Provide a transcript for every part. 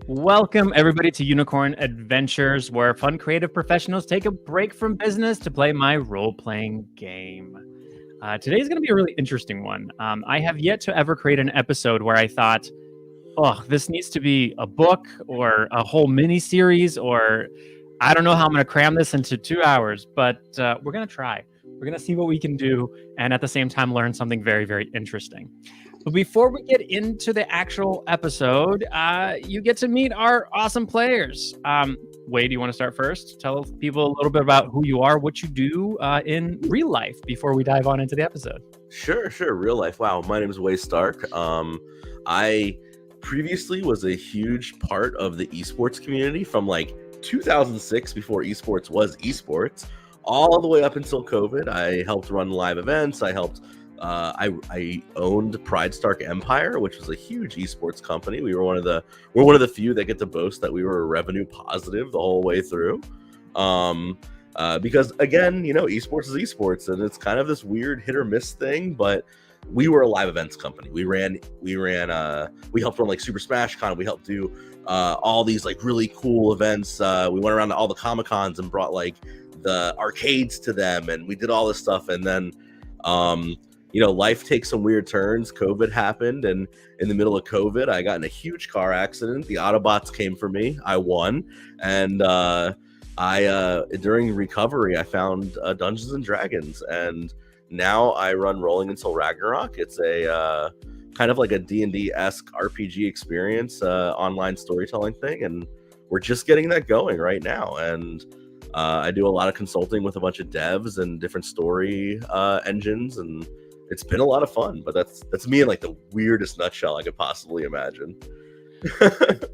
Welcome, everybody, to Unicorn Adventures, where fun creative professionals take a break from business to play my role-playing game. Today's going to be a really interesting one. I have yet to ever create an episode where I thought, oh, this needs to be a book or a whole mini-series, or I don't know how I'm going to cram this into 2 hours, but we're going to try. We're going to see what we can do, and at the same time, learn something very, very interesting. But before we get into the actual episode, you get to meet our awesome players. Wade, do you want to start first? Tell people a little bit about who you are, what you do in real life before we dive on into the episode. Sure. Real life. Wow. My name is Wade Stark. I previously was a huge part of the esports community from like 2006, before esports was esports, all the way up until COVID. I helped run live events. I helped I owned Pride Stark Empire, which was a huge esports company. We're one of the few that get to boast that we were revenue positive the whole way through. Because again, esports is esports, and it's kind of this weird hit or miss thing. But we were a live events company. We helped run like Super Smash Con. We helped do all these like really cool events. We went around to all the Comic Cons and brought like the arcades to them, and we did all this stuff. And then life takes some weird turns. COVID happened, and in the middle of COVID, I got in a huge car accident. The Autobots came for me. I won, and during recovery, I found Dungeons and Dragons, and now I run Rolling Until Ragnarok. It's a kind of like a D&D-esque RPG experience, online storytelling thing, and we're just getting that going right now. And I do a lot of consulting with a bunch of devs and different story engines, and it's been a lot of fun. But that's me in like the weirdest nutshell I could possibly imagine.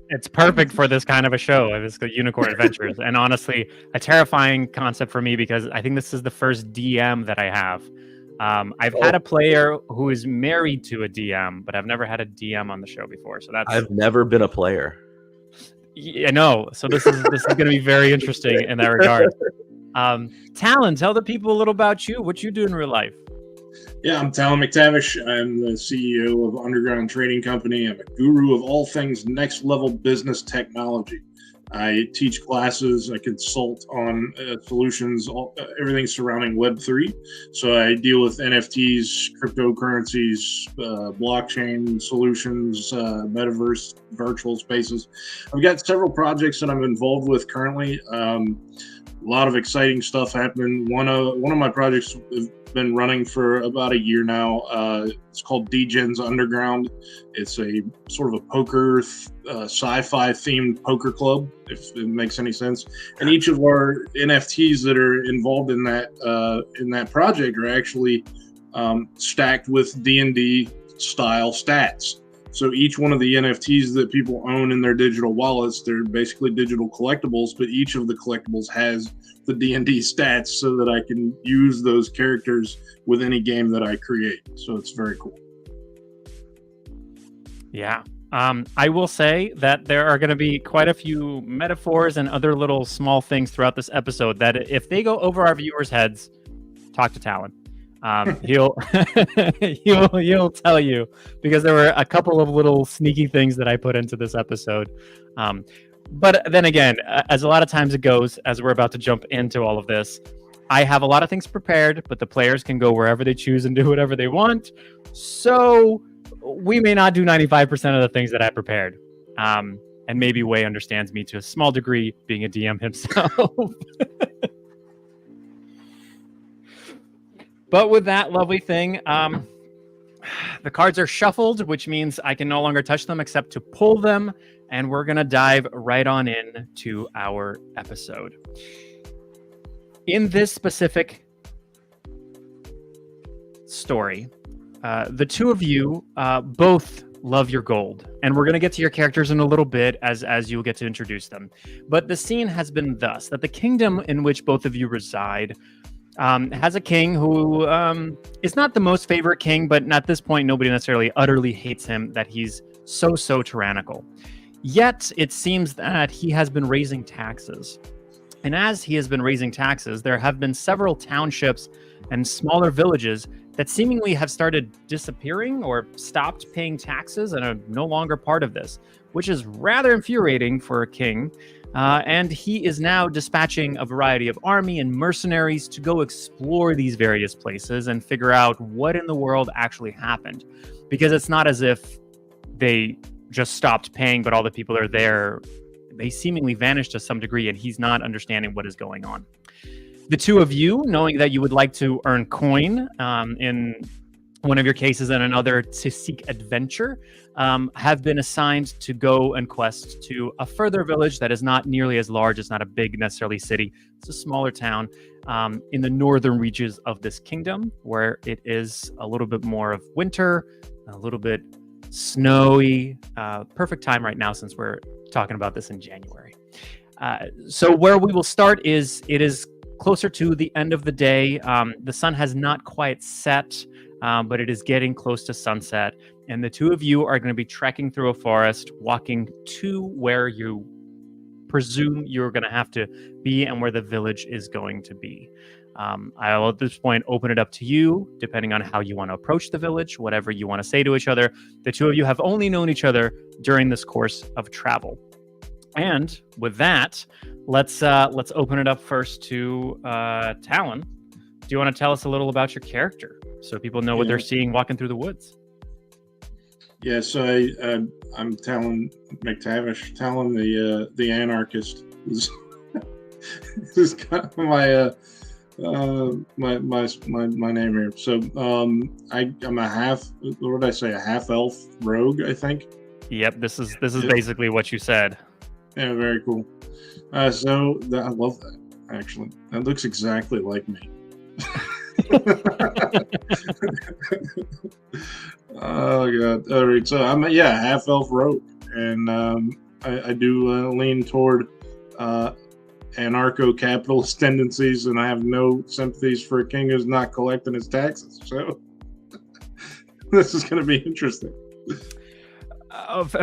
It's perfect for this kind of a show. It's the Unicorn Adventures, and honestly, a terrifying concept for me because I think this is the first DM that I have. I've had a player who is married to a DM, but I've never had a DM on the show before. So I've never been a player. Yeah, no. So this is going to be very interesting in that regard. Talon, tell the people a little about you, what you do in real life. Yeah, I'm Talon McTavish. I'm the CEO of Underground Trading Company. I'm a guru of all things next level business technology. I teach classes, I consult on solutions, everything surrounding Web3. So I deal with NFTs, cryptocurrencies, blockchain solutions, metaverse, virtual spaces. I've got several projects that I'm involved with currently. A lot of exciting stuff happening. One of my projects have been running for about a year now. It's called DGen's Underground. It's a sort of a poker, sci-fi themed poker club, if it makes any sense. And each of our NFTs that are involved in that project are actually stacked with D&D style stats. So each one of the NFTs that people own in their digital wallets, they're basically digital collectibles, but each of the collectibles has the D&D stats so that I can use those characters with any game that I create. So it's very cool. Yeah. I will say that there are going to be quite a few metaphors and other little small things throughout this episode that if they go over our viewers' heads, talk to Talon. He'll tell you, because there were a couple of little sneaky things that I put into this episode. But then again, as a lot of times it goes, as we're about to jump into all of this, I have a lot of things prepared, but the players can go wherever they choose and do whatever they want. So we may not do 95% of the things that I prepared. And maybe Wei understands me to a small degree, being a DM himself. But with that lovely thing, the cards are shuffled, which means I can no longer touch them except to pull them. And we're going to dive right on in to our episode. In this specific story, the two of you both love your gold. And we're going to get to your characters in a little bit as you'll get to introduce them. But the scene has been thus, that the kingdom in which both of you reside has a king who is not the most favorite king, but at this point, nobody necessarily utterly hates him, that he's so tyrannical. Yet, it seems that he has been raising taxes. And as he has been raising taxes, there have been several townships and smaller villages that seemingly have started disappearing or stopped paying taxes and are no longer part of this, which is rather infuriating for a king. And he is now dispatching a variety of army and mercenaries to go explore these various places and figure out what in the world actually happened. Because it's not as if they just stopped paying, but all the people are there, they seemingly vanished to some degree, and he's not understanding what is going on. The two of you, knowing that you would like to earn coin in one of your cases and another to seek adventure, have been assigned to go and quest to a further village that is not nearly as large. It's not a big necessarily city. It's a smaller town in the northern reaches of this kingdom, where it is a little bit more of winter, a little bit snowy. Perfect time right now since we're talking about this in January. So where we will start is it is closer to the end of the day. The sun has not quite set, but it is getting close to sunset. And the two of you are going to be trekking through a forest, walking to where you presume you're going to have to be and where the village is going to be. I'll at this point open it up to you, depending on how you want to approach the village, whatever you want to say to each other. The two of you have only known each other during this course of travel. And with that, let's open it up first to Talon. Do you want to tell us a little about your character so people know what they're seeing walking through the woods? Yeah, so I'm Talon McTavish. Talon, the anarchist, is kind of my name here. So I'm a half. What did I say? A half elf rogue, I think. Yep, this is basically what you said. Yeah, very cool. I love that. Actually, that looks exactly like me. Oh god! All right, so I'm half elf rogue, and I do lean toward anarcho-capitalist tendencies, and I have no sympathies for a king who's not collecting his taxes. So this is going to be interesting.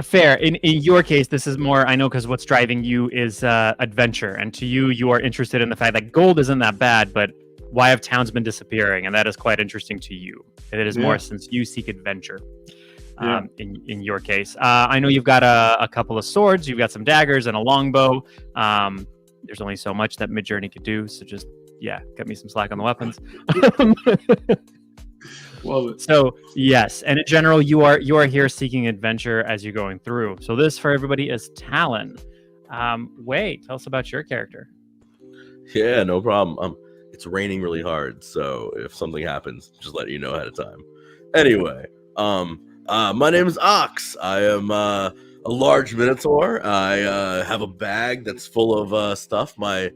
Fair. In your case, this is more, I know, because what's driving you is adventure, and to you, you are interested in the fact that gold isn't that bad, but why have towns been disappearing? And that is quite interesting to you. And it is more since you seek adventure. In your case, I know you've got a couple of swords, you've got some daggers and a longbow. There's only so much that Midjourney could do, so just cut me some slack on the weapons. Love it. So yes, and in general, you are here seeking adventure as you're going through. So this for everybody is Talon. Wei, tell us about your character. Yeah, no problem. It's raining really hard, so if something happens, just let you know ahead of time. Anyway, my name is Ox. I am a large minotaur. I have a bag that's full of stuff. My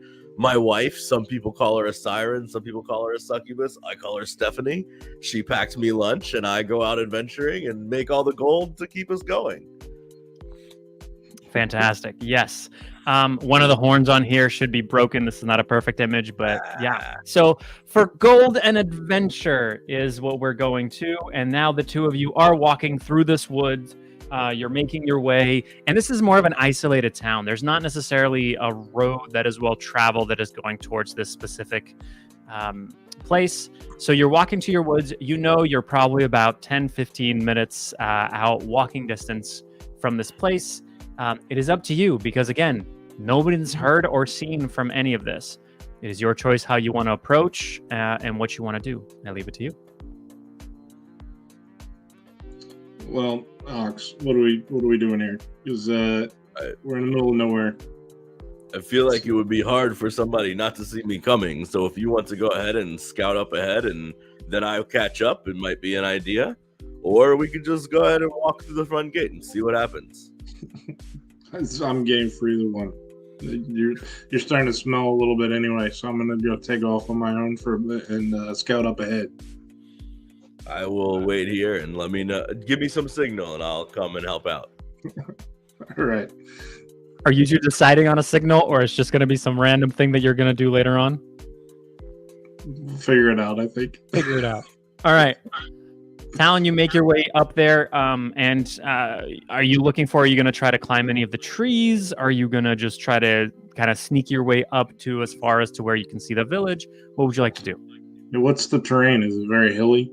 wife, some people call her a siren, some people call her a succubus. I call her Stephanie. She packed me lunch, and I go out adventuring and make all the gold to keep us going. Fantastic. Yes. One of the horns on here should be broken. This is not a perfect image, but yeah. So for gold and adventure is what we're going to. And now the two of you are walking through this woods. You're making your way, and this is more of an isolated town. There's not necessarily a road that is well traveled that is going towards this specific place. So you're walking to your woods. You know you're probably about 10-15 minutes out walking distance from this place. It is up to you because, again, nobody's heard or seen from any of this. It is your choice how you want to approach and what you want to do. I leave it to you. Well, Ox, what are we doing here? Because we're in the middle of nowhere. I feel like it would be hard for somebody not to see me coming. So if you want to go ahead and scout up ahead, and then I'll catch up, it might be an idea. Or we could just go ahead and walk through the front gate and see what happens. I'm game for either one. You're starting to smell a little bit anyway, so I'm gonna go take off on my own for a bit and scout up ahead. I will wait here and let me know. Give me some signal, and I'll come and help out. All right. Are you two deciding on a signal, or it's just going to be some random thing that you're going to do later on? Figure it out, I think. Figure it out. All right. Talon, you make your way up there, and are you going to try to climb any of the trees? Are you going to just try to kind of sneak your way up to as far as to where you can see the village? What would you like to do? What's the terrain? Is it very hilly?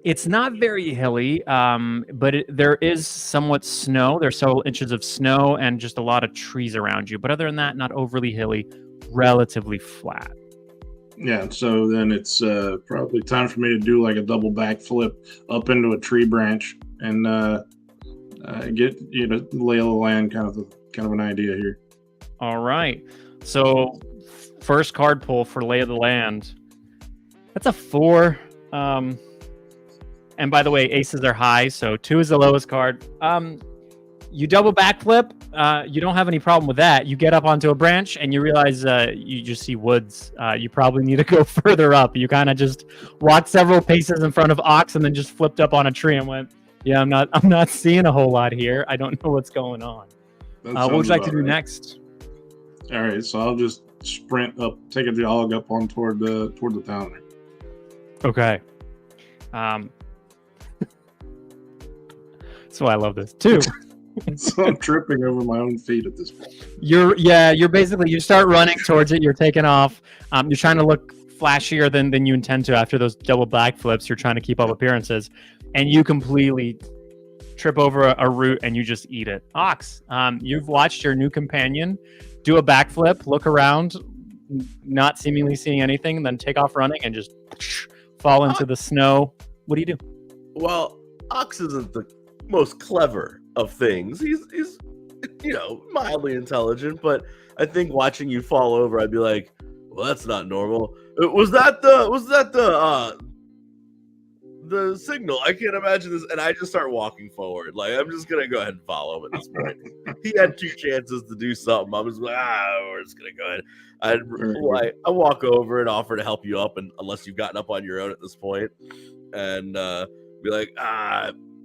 It's not very hilly, but there is somewhat snow. There's several inches of snow and just a lot of trees around you. But other than that, not overly hilly, relatively flat. Yeah, so then it's probably time for me to do like a double backflip up into a tree branch and get lay of the land kind of an idea here. All right. So first card pull for lay of the land. That's a 4. And by the way, aces are high, so 2 is the lowest card. You double backflip. You don't have any problem with that. You get up onto a branch and you realize you just see woods. You probably need to go further up. You kind of just walked several paces in front of Ox and then just flipped up on a tree and went, "Yeah, I'm not seeing a whole lot here. I don't know what's going on." What would you like to do next? All right, so I'll just sprint up, take a jog up on toward the town. Okay. So I love this too. So I'm tripping over my own feet at this point. You're basically, you start running towards it. You're taking off. You're trying to look flashier than you intend to after those double backflips. You're trying to keep up appearances, and you completely trip over a root and you just eat it. Ox, you've watched your new companion do a backflip, look around, not seemingly seeing anything, then take off running and just fall into the snow. What do you do? Well, Ox isn't the most clever of things. He's mildly intelligent, but I think watching you fall over, I'd be like, well, that's not normal. Was that the signal? I can't imagine this. And I just start walking forward. Like, I'm just gonna go ahead and follow him at this point. He had 2 chances to do something. I'm just like, we're just gonna go ahead. I walk over and offer to help you up, and unless you've gotten up on your own at this point, and be like,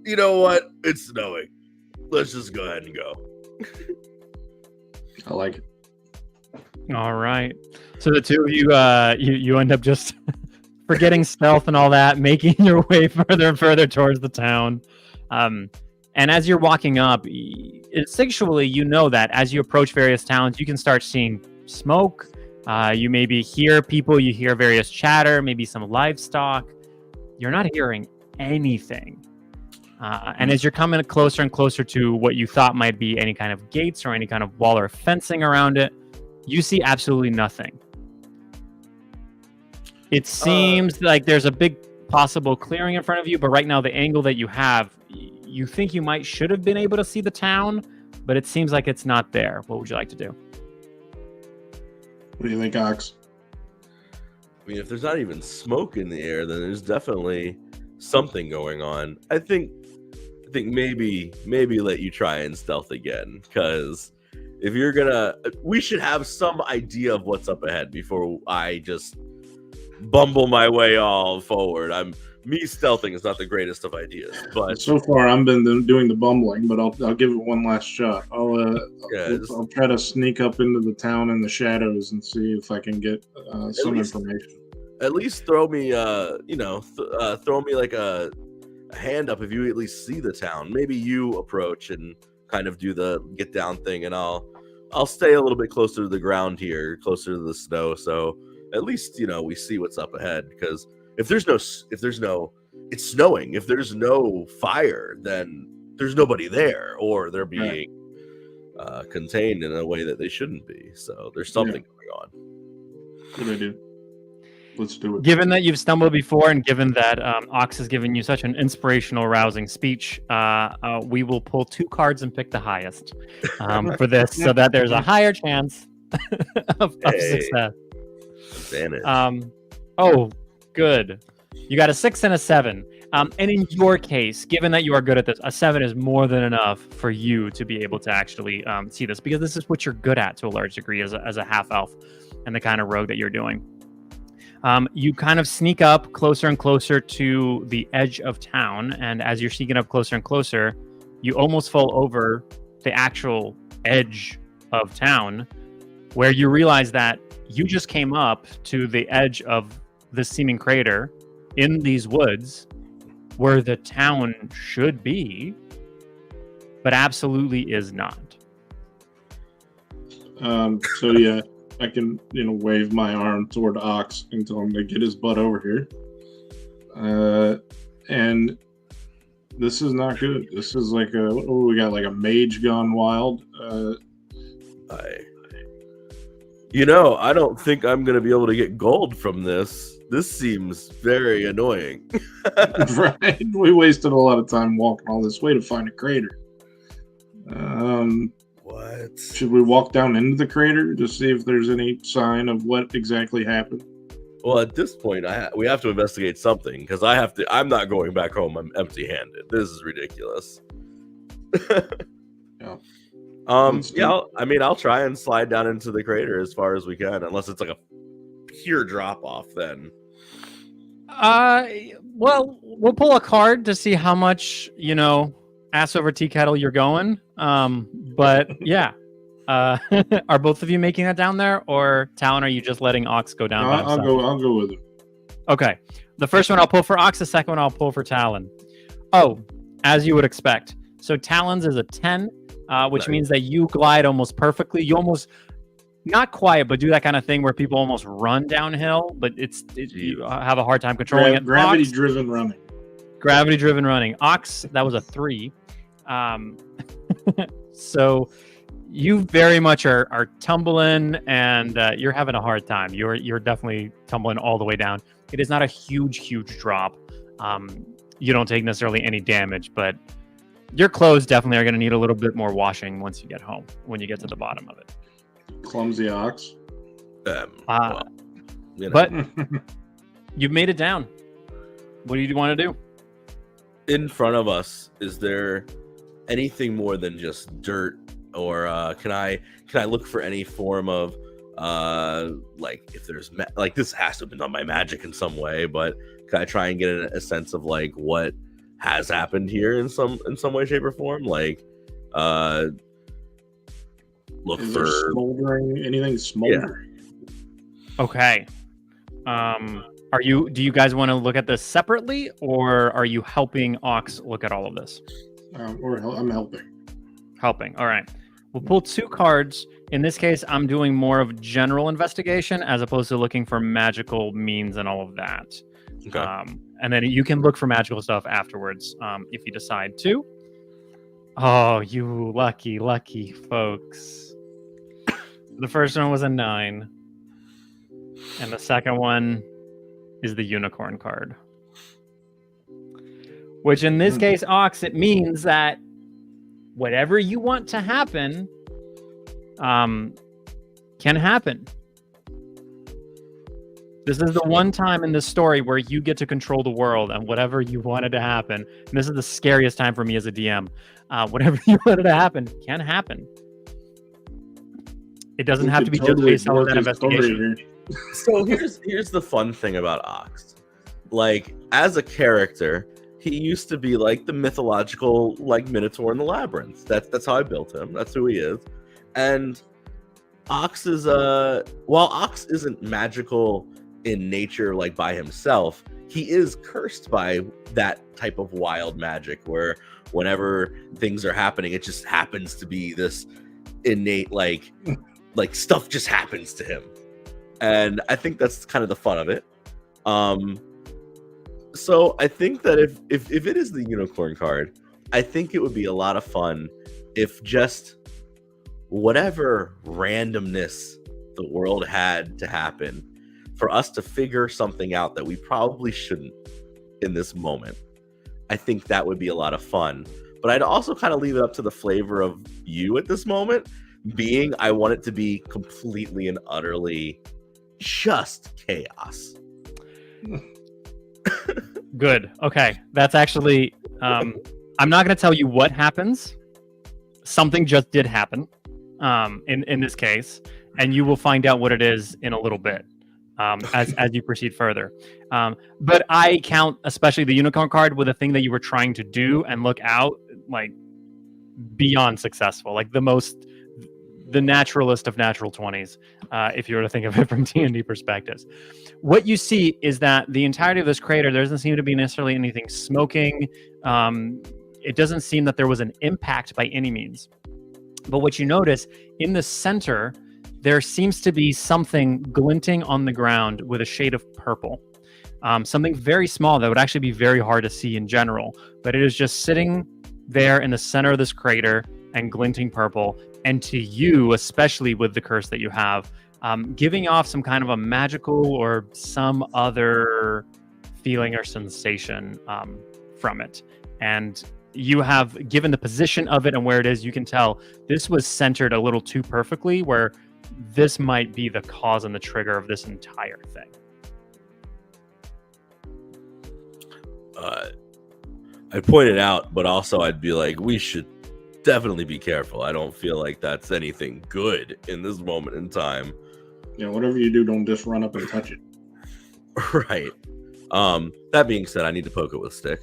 you know what? It's snowing. Let's just go ahead and go. I like it. All right. So the two of you, you end up just forgetting stealth and all that, making your way further and further towards the town. And as you're walking up, instinctually, you know that as you approach various towns, you can start seeing smoke. You maybe hear people, you hear various chatter, maybe some livestock. You're not hearing anything. And as you're coming closer and closer to what you thought might be any kind of gates or any kind of wall or fencing around it, you see absolutely nothing. It seems like there's a big possible clearing in front of you, but right now the angle that you have, you think you should have been able to see the town, but it seems like it's not there. What would you like to do? What do you think, Ox? I mean, if there's not even smoke in the air, then there's definitely something going on. I think maybe let you try and stealth again, because if you're gonna, we should have some idea of what's up ahead before I just bumble my way all forward. Me stealthing is not the greatest of ideas, but so far I've been doing the bumbling, but I'll give it one last shot. I'll try to sneak up into the town in the shadows and see if I can get some information. At least throw me throw me like a hand up if you at least see the town. Maybe you approach and kind of do the get down thing, and I'll stay a little bit closer to the ground here, closer to the snow, so at least we see what's up ahead. Because if there's no it's snowing, if there's no fire, then there's nobody there, or they're being contained in a way that they shouldn't be. So there's something going on. Good idea. Let's do it. Given that you've stumbled before, and given that Ox has given you such an inspirational, rousing speech, we will pull 2 cards and pick the highest for this, so that there's a higher chance of success. Advantage. Oh, good. You got a 6 and a 7. And in your case, given that you are good at this, a 7 is more than enough for you to be able to actually see this, because this is what you're good at to a large degree as a half elf and the kind of rogue that you're doing. You kind of sneak up closer and closer to the edge of town, and as you're sneaking up closer and closer, you almost fall over the actual edge of town, where you realize that you just came up to the edge of this seeming crater in these woods where the town should be, but absolutely is not. So yeah, I can wave my arm toward Ox and tell him to get his butt over here. and this is not good. This is like we got like a mage gone wild. I don't think I'm gonna be able to get gold from this. This seems very annoying. Right? We wasted a lot of time walking all this way to find a crater. What? Should we walk down into the crater to see if there's any sign of what exactly happened? Well, at this point, we have to investigate something because I'm not going back home. I'm empty-handed. This is ridiculous. Yeah. I'll try and slide down into the crater as far as we can, unless it's like a pure drop off. Then, well, we'll pull a card to see how much ass over tea kettle you're going. But yeah, are both of you making that down there, or Talon? Are you just letting Ox go down? I'll go with him. Okay, the first one I'll pull for Ox. The second one I'll pull for Talon. Oh, as you would expect. So Talon's is a 10. Which means that you glide almost perfectly. You almost, not quiet, but do that kind of thing where people almost run downhill, but you have a hard time controlling it. Gravity-driven running. Gravity-driven running. Ox, that was a 3. So you very much are tumbling, and you're having a hard time. You're definitely tumbling all the way down. It is not a huge drop. You don't take necessarily any damage, but your clothes definitely are going to need a little bit more washing once you get home, when you get to the bottom of it. Clumsy Ox. But you've made it down. What do you want to do? In front of us, is there anything more than just dirt, or can I look for any form of like, if there's like, this has to have been done by magic in some way, but can I try and get a sense of like what has happened here in some way, shape, or form? Like, look is for there smoldering, anything smoldering. Yeah. Okay. Do you guys want to look at this separately, or are you helping Ox look at all of this? I'm helping. Helping. All right. We'll pull 2 cards. In this case, I'm doing more of general investigation as opposed to looking for magical means and all of that. Okay. And then you can look for magical stuff afterwards, if you decide to. Oh, you lucky folks. The first one was a 9. And the second one is the unicorn card. Which in this case, Ox, it means that whatever you want to happen can happen. This is the one time in this story where you get to control the world, and whatever you wanted to happen, and this is the scariest time for me as a DM, whatever you wanted to happen can happen. It doesn't have to be just based on that investigation. So here's the fun thing about Ox. Like, as a character, he used to be like the mythological, like, Minotaur in the Labyrinth. That's how I built him. That's who he is. And Ox is while Ox isn't magical in nature, like by himself, he is cursed by that type of wild magic where whenever things are happening, it just happens to be this innate, like stuff just happens to him. And I think that's kind of the fun of it. So I think that if it is the unicorn card, I think it would be a lot of fun if just whatever randomness the world had to happen, for us to figure something out that we probably shouldn't in this moment. I think that would be a lot of fun. But I'd also kind of leave it up to the flavor of you at this moment, being I want it to be completely and utterly just chaos. Good. Okay. That's actually, I'm not going to tell you what happens. Something just did happen in this case, and you will find out what it is in a little bit as you proceed further. But I count especially the unicorn card with a thing that you were trying to do and look out like beyond successful, like the naturalist of natural 20s, if you were to think of it from D&D perspectives. What you see is that the entirety of this crater, there doesn't seem to be necessarily anything smoking. It doesn't seem that there was an impact by any means. But what you notice in the center, there seems to be something glinting on the ground with a shade of purple. something very small that would actually be very hard to see in general, but it is just sitting there in the center of this crater and glinting purple. And to you, especially with the curse that you have, giving off some kind of a magical or some other feeling or sensation from it. And you have, given the position of it and where it is, you can tell this was centered a little too perfectly, where this might be the cause and the trigger of this entire thing. I'd point it out, but also I'd be like, we should definitely be careful. I don't feel like that's anything good in this moment in time. Yeah, whatever you do, don't just run up and touch it. Right. That being said, I need to poke it with a stick.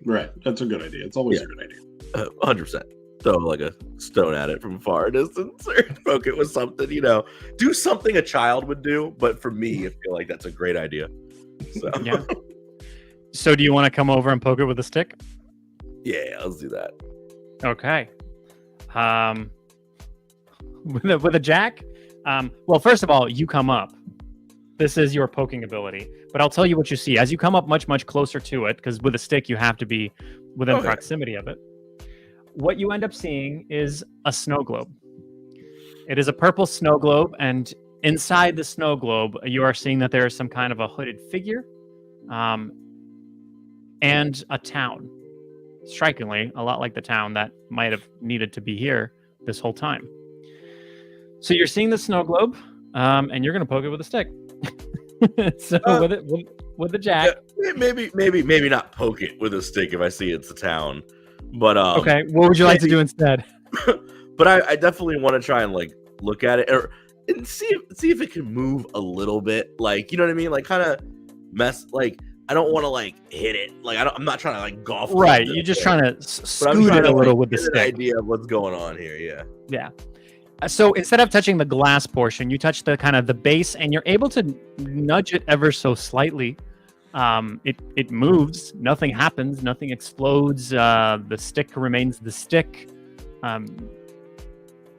Right. That's a good idea. It's always a good idea. 100%. Throw like a stone at it from far distance or poke it with something, do something a child would do. But for me, I feel like that's a great idea. So. Yeah. So do you want to come over and poke it with a stick? Yeah, let's do that. Okay. With a jack? Well, first of all, you come up. This is your poking ability. But I'll tell you what you see. As you come up much, much closer to it, because with a stick, you have to be within proximity of it. What you end up seeing is a snow globe. It is a purple snow globe, and inside the snow globe, you are seeing that there is some kind of a hooded figure and a town. Strikingly, a lot like the town that might have needed to be here this whole time. So you're seeing the snow globe, and you're going to poke it with a stick. So with the jack. Yeah, maybe not poke it with a stick if I see it's a town. But okay, what would you like to do instead? But I definitely want to try and look at it and see if it can move a little bit. You know what I mean? Kind of mess. I don't want to hit it. I'm not trying to golf. Right, you're just trying to scoot it a little with the stick. An idea of what's going on here. Yeah. Yeah. So instead of touching the glass portion, you touch the kind of the base, and you're able to nudge it ever so slightly. It moves. Nothing happens. Nothing explodes. The stick remains the stick.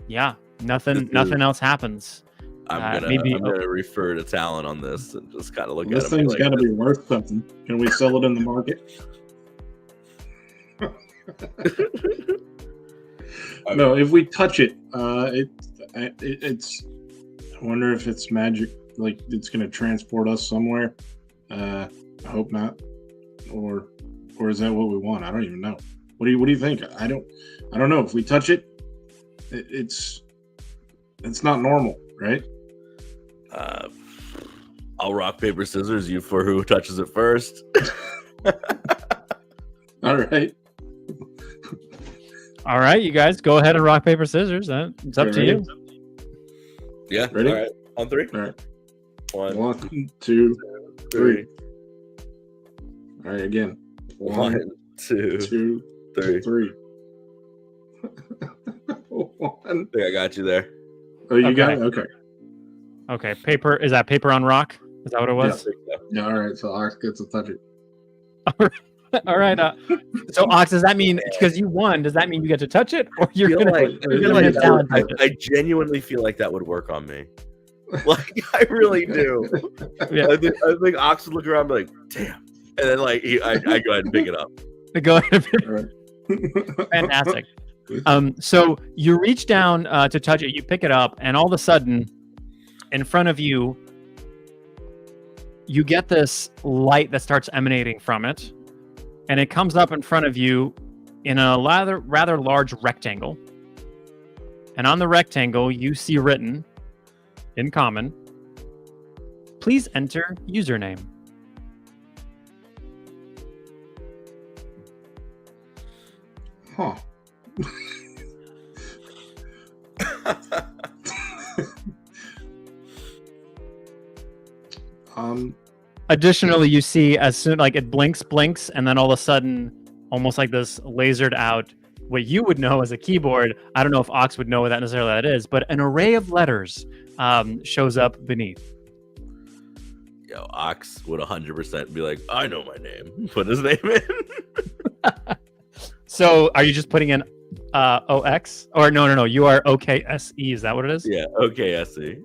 Yeah. Nothing else happens. I'm gonna refer to Talon on this and just kind of look at it. This thing's got to be worth something. Can we sell it in the market? No, if we touch it, it's. I wonder if it's magic. It's going to transport us somewhere. I hope not. Or is that what we want? I don't even know. What do you think? I don't know. If we touch it, it's not normal, right? I'll rock, paper, scissors you for who touches it first. All right. All right, you guys, go ahead and rock, paper, scissors. It's up to you. Yeah. Ready? All right. On three. All right. 1, 2, 3. All right, again. 1, 2, 3. 1. I think I got you there. Oh, you got it? Okay. Okay, paper. Is that paper on rock? Is that what it was? Yeah, all right. So Ox gets to touch it. All right. So Ox, does that mean because you won? Does that mean you get to touch it, or you're I genuinely feel like that would work on me. I really do. Yeah. I think Ox would look around and be like, "Damn," and then I go ahead and pick it up. Go ahead. Fantastic. So you reach down to touch it. You pick it up, and all of a sudden, in front of you, you get this light that starts emanating from it. And it comes up in front of you in a rather large rectangle. And on the rectangle, you see written, in common, please enter username. Huh. Additionally, you see as soon it blinks, and then all of a sudden, almost like this lasered out, what you would know as a keyboard. I don't know if Ox would know what that necessarily is, but an array of letters shows up beneath. Yo, Ox would 100% be like, I know my name. Put his name in. So, are you just putting in OX? Or no, you are OKSE. Is that what it is? Yeah, OKSE.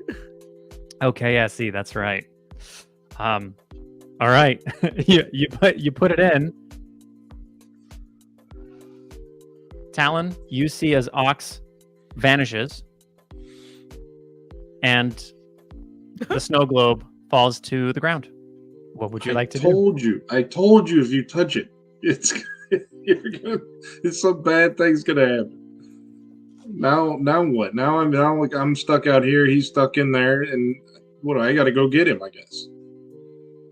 OKSE, that's right. All right. you put it in. Talon, you see as Ox vanishes, and the snow globe falls to the ground. What would you like to do? I told you if you touch it, it's some bad thing's gonna happen. Now what? Now I'm stuck out here. He's stuck in there, and what? I got to go get him, I guess,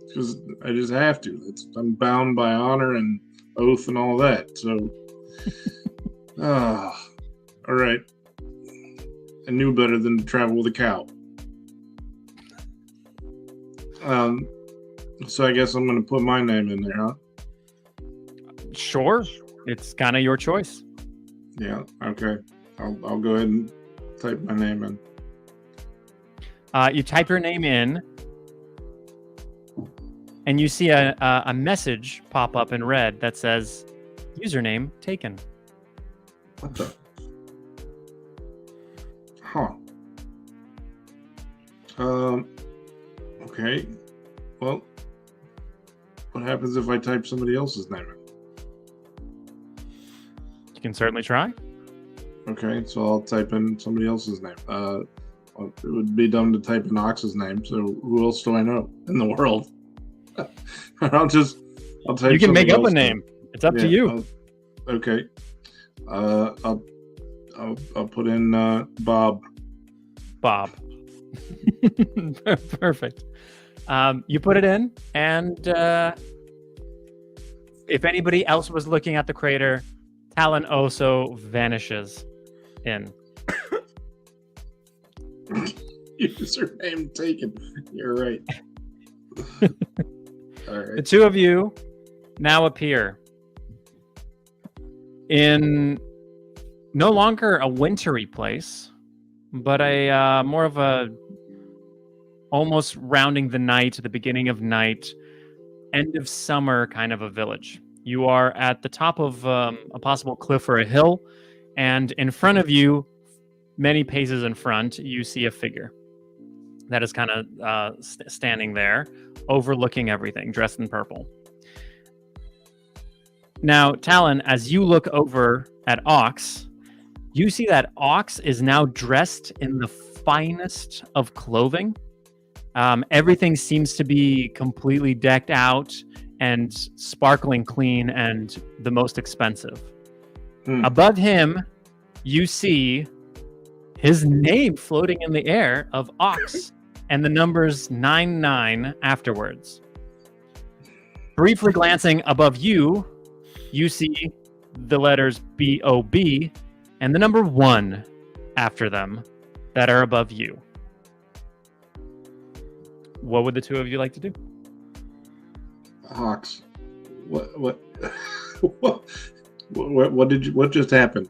because I just have to. I'm bound by honor and oath and all that. So, all right. I knew better than to travel with a cow. So I guess I'm going to put my name in there, huh? Sure. It's kind of your choice. Yeah. Okay. I'll go ahead and type my name in. You type your name in, and you see a message pop up in red that says, "Username taken." What the? Huh. Okay. Well, what happens if I type somebody else's name in? You can certainly try. Okay, so I'll type in somebody else's name. It would be dumb to type in Ox's name, so who else do I know in the world? I'll type. You can make up a name. It's up to you. Okay. I'll put in Bob. Bob. Perfect. You put it in, and if anybody else was looking at the crater, Talon also vanishes in. Username taken. You're right. All right. The two of you now appear in no longer a wintry place, but a more of a almost rounding the night, the beginning of night, end of summer kind of a village. You are at the top of a possible cliff or a hill, and in front of you, many paces in front, you see a figure that is kind of standing there, overlooking everything, dressed in purple. Now, Talon, as you look over at Ox, you see that Ox is now dressed in the finest of clothing. Everything seems to be completely decked out and sparkling clean and the most expensive. Above him, you see his name floating in the air of Ox and the numbers 99 afterwards. Briefly glancing above you, you see the letters B-O-B and the number 1 after them that are above you. What would the two of you like to do? Ox. What what just happened?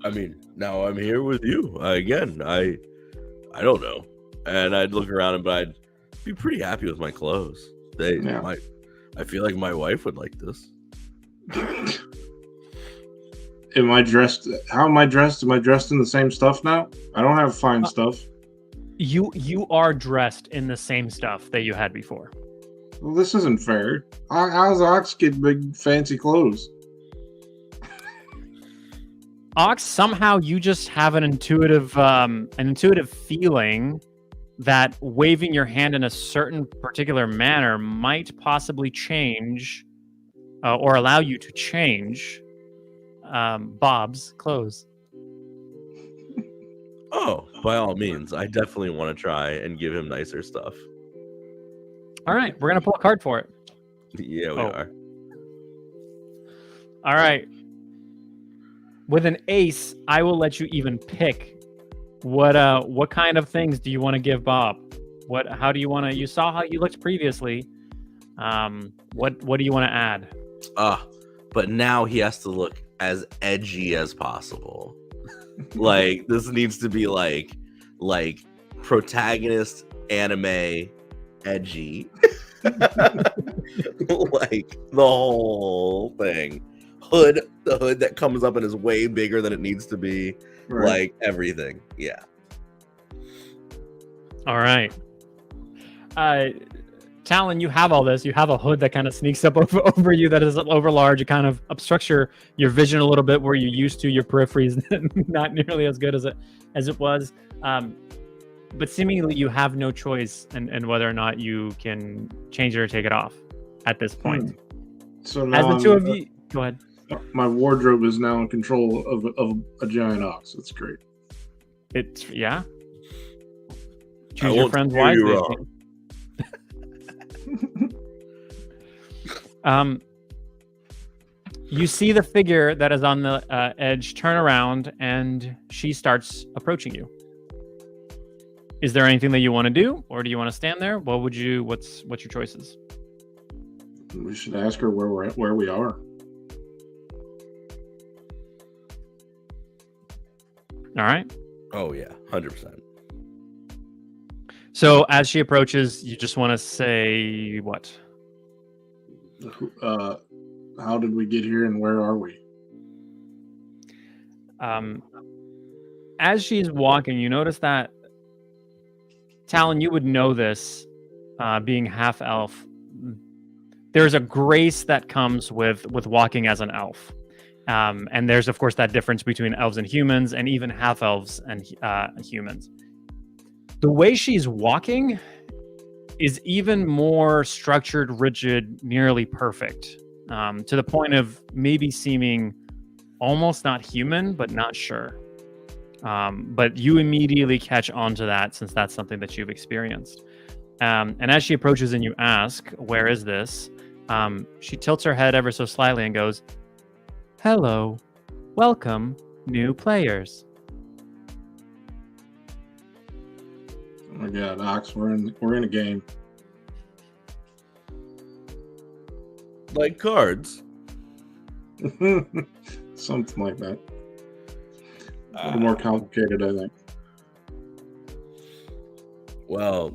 I mean, now I'm here with you again. I don't know, and I'd look around, but I'd be pretty happy with my clothes. I feel like my wife would like this. Am I dressed? How am I dressed? Am I dressed in the same stuff now? I don't have fine stuff. You are dressed in the same stuff that you had before. Well, this isn't fair. How's Ox get big fancy clothes? Ox, somehow you just have an intuitive feeling that waving your hand in a certain particular manner might possibly change or allow you to change Bob's clothes. Oh, by all means, I definitely want to try and give him nicer stuff. All right, we're going to pull a card for it. Yeah, we are. All right. With an ace, I will let you even pick what kind of things do you want to give Bob? How do you want to? You saw how you looked previously. What do you want to add? But now he has to look as edgy as possible. Like this needs to be like protagonist anime edgy. Like the whole thing. The hood that comes up and is way bigger than it needs to be. Right. Like everything. Yeah. All right. Talon, you have all this. You have a hood that kind of sneaks up over you that is over large. It kind of obstructs your vision a little bit where you used to. Your periphery is not nearly as good as it was. But seemingly you have no choice and whether or not you can change it or take it off at this point. So now As the two of you... Go ahead. My wardrobe is now in control of a giant ox. That's great. It's... Yeah. Choose your friends wisely. You see the figure that is on the edge turn around, and she starts approaching you. Is there anything that you want to do, or do you want to stand there? What's your choices? We should ask her where we are. All right. Oh yeah, 100%. So as she approaches, you just want to say what? How did we get here, and where are we? As she's walking, you notice that, Talon, you would know this, being half elf. There's a grace that comes with walking as an elf. And there's, of course, that difference between elves and humans, and even half elves and humans. The way she's walking is even more structured, rigid, nearly perfect, to the point of maybe seeming almost not human, but not sure. But you immediately catch on to that, since that's something that you've experienced. And as she approaches and you ask, where is this? She tilts her head ever so slightly and goes, "Hello, welcome, new players." Oh my God, Ox, we're in a game. Like cards. Something like that. A little more complicated, I think. Well,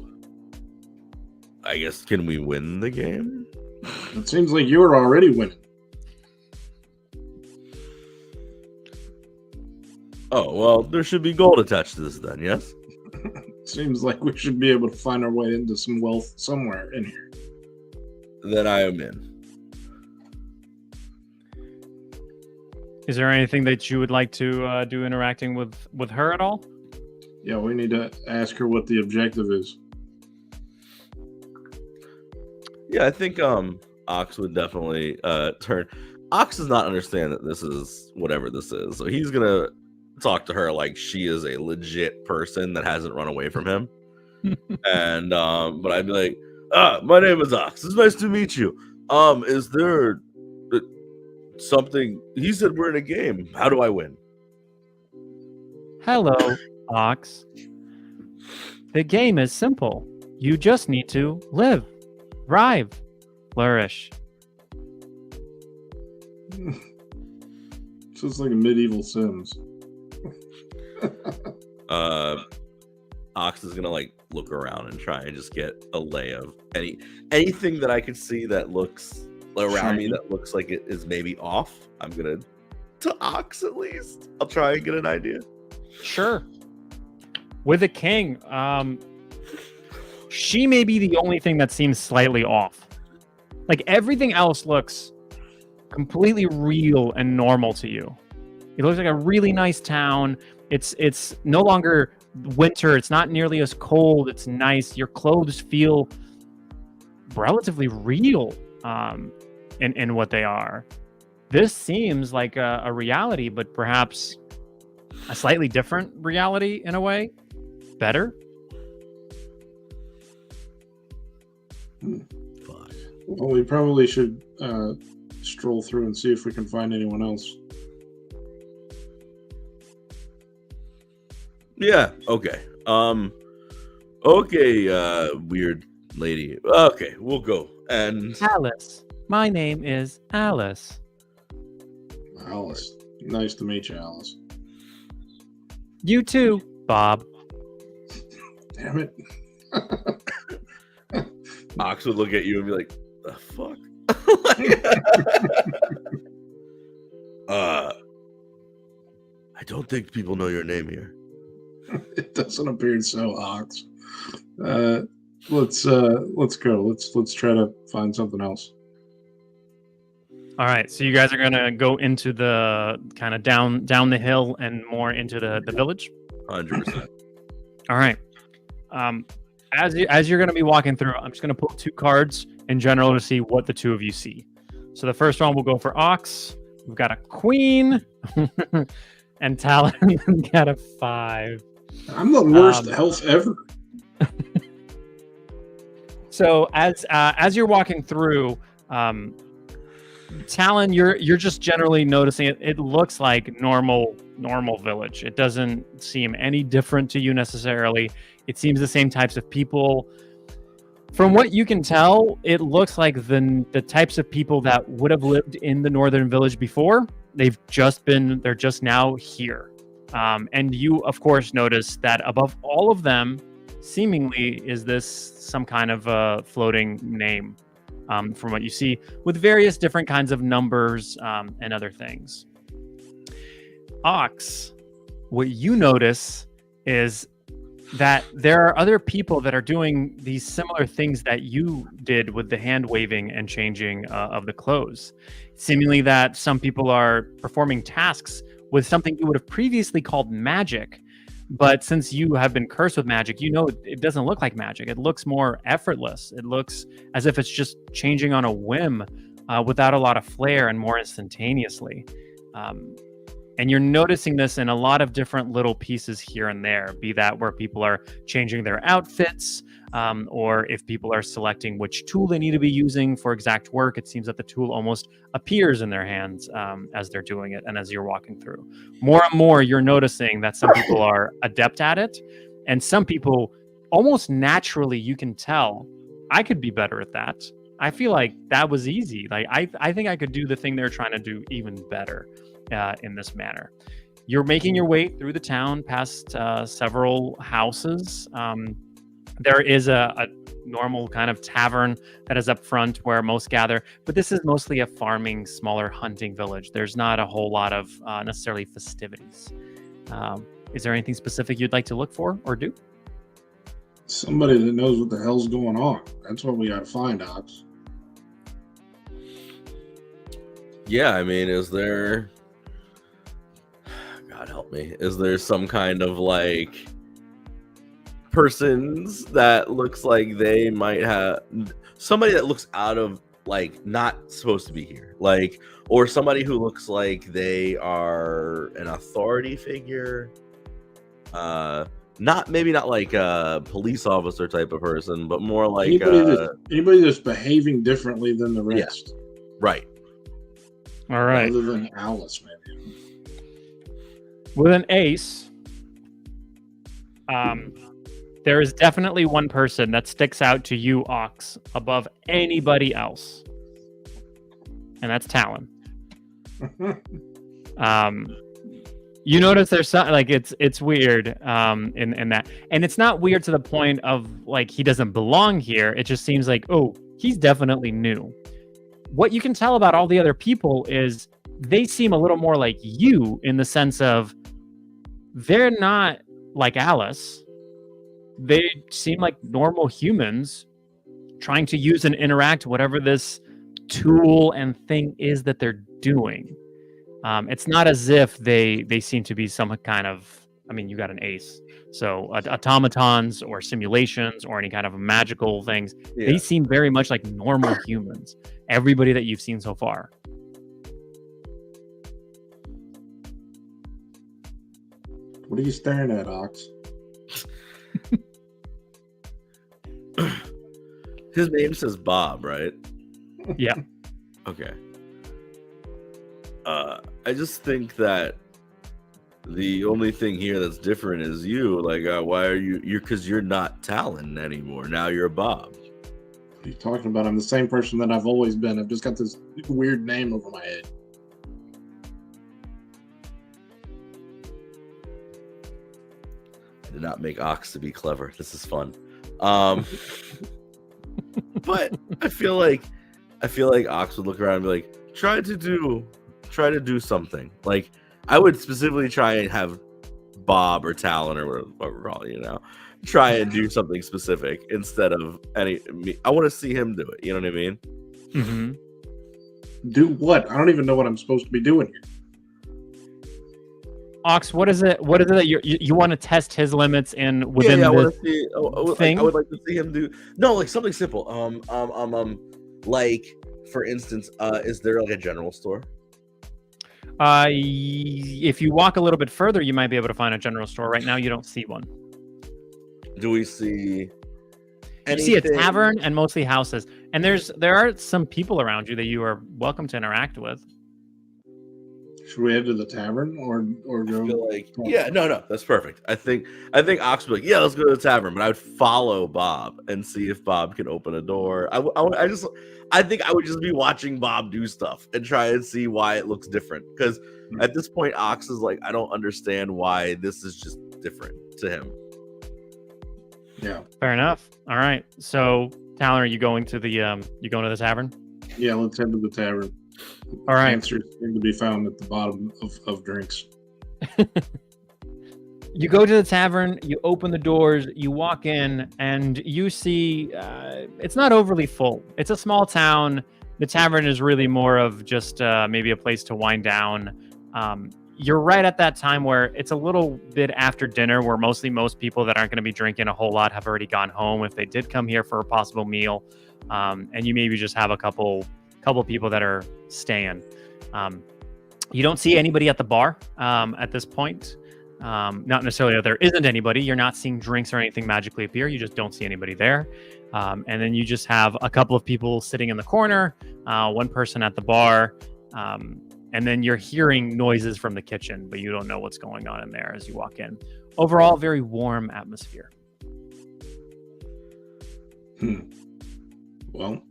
I guess, can we win the game? It seems like you're already winning. Oh, well, there should be gold attached to this then, yes? Seems like we should be able to find our way into some wealth somewhere in here. Then I am in. Is there anything that you would like to do interacting with her at all? Yeah, we need to ask her what the objective is. Yeah, I think Ox would definitely turn. Ox does not understand that this is whatever this is, so he's gonna talk to her like she is a legit person that hasn't run away from him. And but I'd be like, my name is Ox. It's nice to meet you. Is there something? He said we're in a game. How do I win? Hello, Ox. The game is simple. You just need to live, thrive, flourish. Just like a medieval Sims. Ox is gonna like look around and try and just get a lay of anything that I could see that looks around me that looks like it is maybe off. I'm gonna, to Ox at least, I'll try and get an idea. Sure. With a king, she may be the only thing that seems slightly off. Like everything else looks completely real and normal to you. It looks like a really nice town. It's no longer winter. It's not nearly as cold. It's nice. Your clothes feel relatively real in what they are. This seems like a reality, but perhaps a slightly different reality in a way. Better. Fuck. Well, we probably should stroll through and see if we can find anyone else. Yeah, okay. Okay, weird lady. Okay, we'll go. And Alice. My name is Alice. Alice. Nice to meet you, Alice. You too, Bob. Damn it. Ox would look at you and be like, the fuck? I don't think people know your name here. It doesn't appear so, Ox. let's go. Let's try to find something else. All right, so you guys are gonna go into the kind of down the hill and more into the village. 100%. All right. As you're gonna be walking through, I'm just gonna pull 2 cards in general to see what the 2 of you see. So the first one will go for Ox. We've got a Queen, and Talon got a 5. I'm the worst health ever. So as you're walking through, Talon, you're just generally noticing it. It looks like normal village. It doesn't seem any different to you necessarily. It seems the same types of people. From what you can tell, it looks like the types of people that would have lived in the northern village before. They're just now here. And you, of course, notice that above all of them, seemingly, is this some kind of a floating name. From what you see, with various different kinds of numbers and other things. Ox, what you notice is that there are other people that are doing these similar things that you did with the hand waving and changing of the clothes. Seemingly that some people are performing tasks with something you would have previously called magic. But since you have been cursed with magic, you know it doesn't look like magic. It looks more effortless. It looks as if it's just changing on a whim without a lot of flair and more instantaneously. And you're noticing this in a lot of different little pieces here and there, be that where people are changing their outfits, or if people are selecting which tool they need to be using for exact work. It seems that the tool almost appears in their hands as they're doing it and as you're walking through. More and more, you're noticing that some people are adept at it, and some people almost naturally, you can tell, I could be better at that. I feel like that was easy. Like I think I could do the thing they're trying to do even better. In this manner, you're making your way through the town past several houses. There is a normal kind of tavern that is up front where most gather, but this is mostly a farming, smaller hunting village. There's not a whole lot of necessarily festivities. Is there anything specific you'd like to look for or do? Somebody that knows what the hell's going on. That's what we gotta find, Ox. Yeah, I mean, is there... God help me. Is there some kind of like persons that looks like they might have somebody that looks out of like not supposed to be here, like, or somebody who looks like they are an authority figure, not like a police officer type of person, but more like anybody that's behaving differently than the rest. Yeah. Right. All right. Other than Alice, maybe. With an ace, there is definitely one person that sticks out to you, Ox, above anybody else, and that's Talon. You notice there's something like it's weird in that, and it's not weird to the point of like he doesn't belong here. It just seems like, oh, he's definitely new. What you can tell about all the other people is they seem a little more like you in the sense of they're not like Alice. They seem like normal humans trying to use and interact whatever this tool and thing is that they're doing. It's not as if they seem to be some kind of, I mean, you got an ace. So automatons or simulations or any kind of magical things, They seem very much like normal humans. Everybody that you've seen so far. What are you staring at, Ox? His name says Bob, right? Yeah. Okay. I just think that the only thing here that's different is you. Like, why are you're because you're not Talon anymore. Now you're Bob. What are you talking about? I'm the same person that I've always been. I've just got this weird name over my head. I did not make Ox to be clever. This is fun. But I feel like Ox would look around and be like, try to do something. Like, I would specifically try and have Bob or Talon or whatever the fuck we're calling, try and do something specific instead of me. I want to see him do it. You know what I mean? Mm-hmm. Do what? I don't even know what I'm supposed to be doing here. Ox, what is it? What is it that you want to test his limits in within I want this to see. thing? I would like to see him do like something simple. Like for instance, is there like a general store? If you walk a little bit further, you might be able to find a general store. Right now, you don't see one. Do we see? You see a tavern and mostly houses, and there are some people around you that you are welcome to interact with. Should we head to the tavern or go? I feel like no, that's perfect. I think Ox would be like, let's go to the tavern, but I would follow Bob and see if Bob can open a door. I think I would just be watching Bob do stuff and try and see why it looks different. Because at this point, Ox is like, I don't understand why this is just different to him. Yeah. Fair enough. All right. So, Talon, are you going to the tavern? Yeah, let's head to the tavern. All right. Answers seem to be found at the bottom of drinks. You go to the tavern, you open the doors, you walk in, and you see it's not overly full. It's a small town. The tavern is really more of just maybe a place to wind down. You're right at that time where it's a little bit after dinner, where most people that aren't going to be drinking a whole lot have already gone home if they did come here for a possible meal. And you maybe just have a couple people that are staying. You don't see anybody at the bar at this point. Not necessarily that there isn't anybody. You're not seeing drinks or anything magically appear. You just don't see anybody there. And then you just have a couple of people sitting in the corner, one person at the bar, and then you're hearing noises from the kitchen, but you don't know what's going on in there as you walk in. Overall, very warm atmosphere. Well,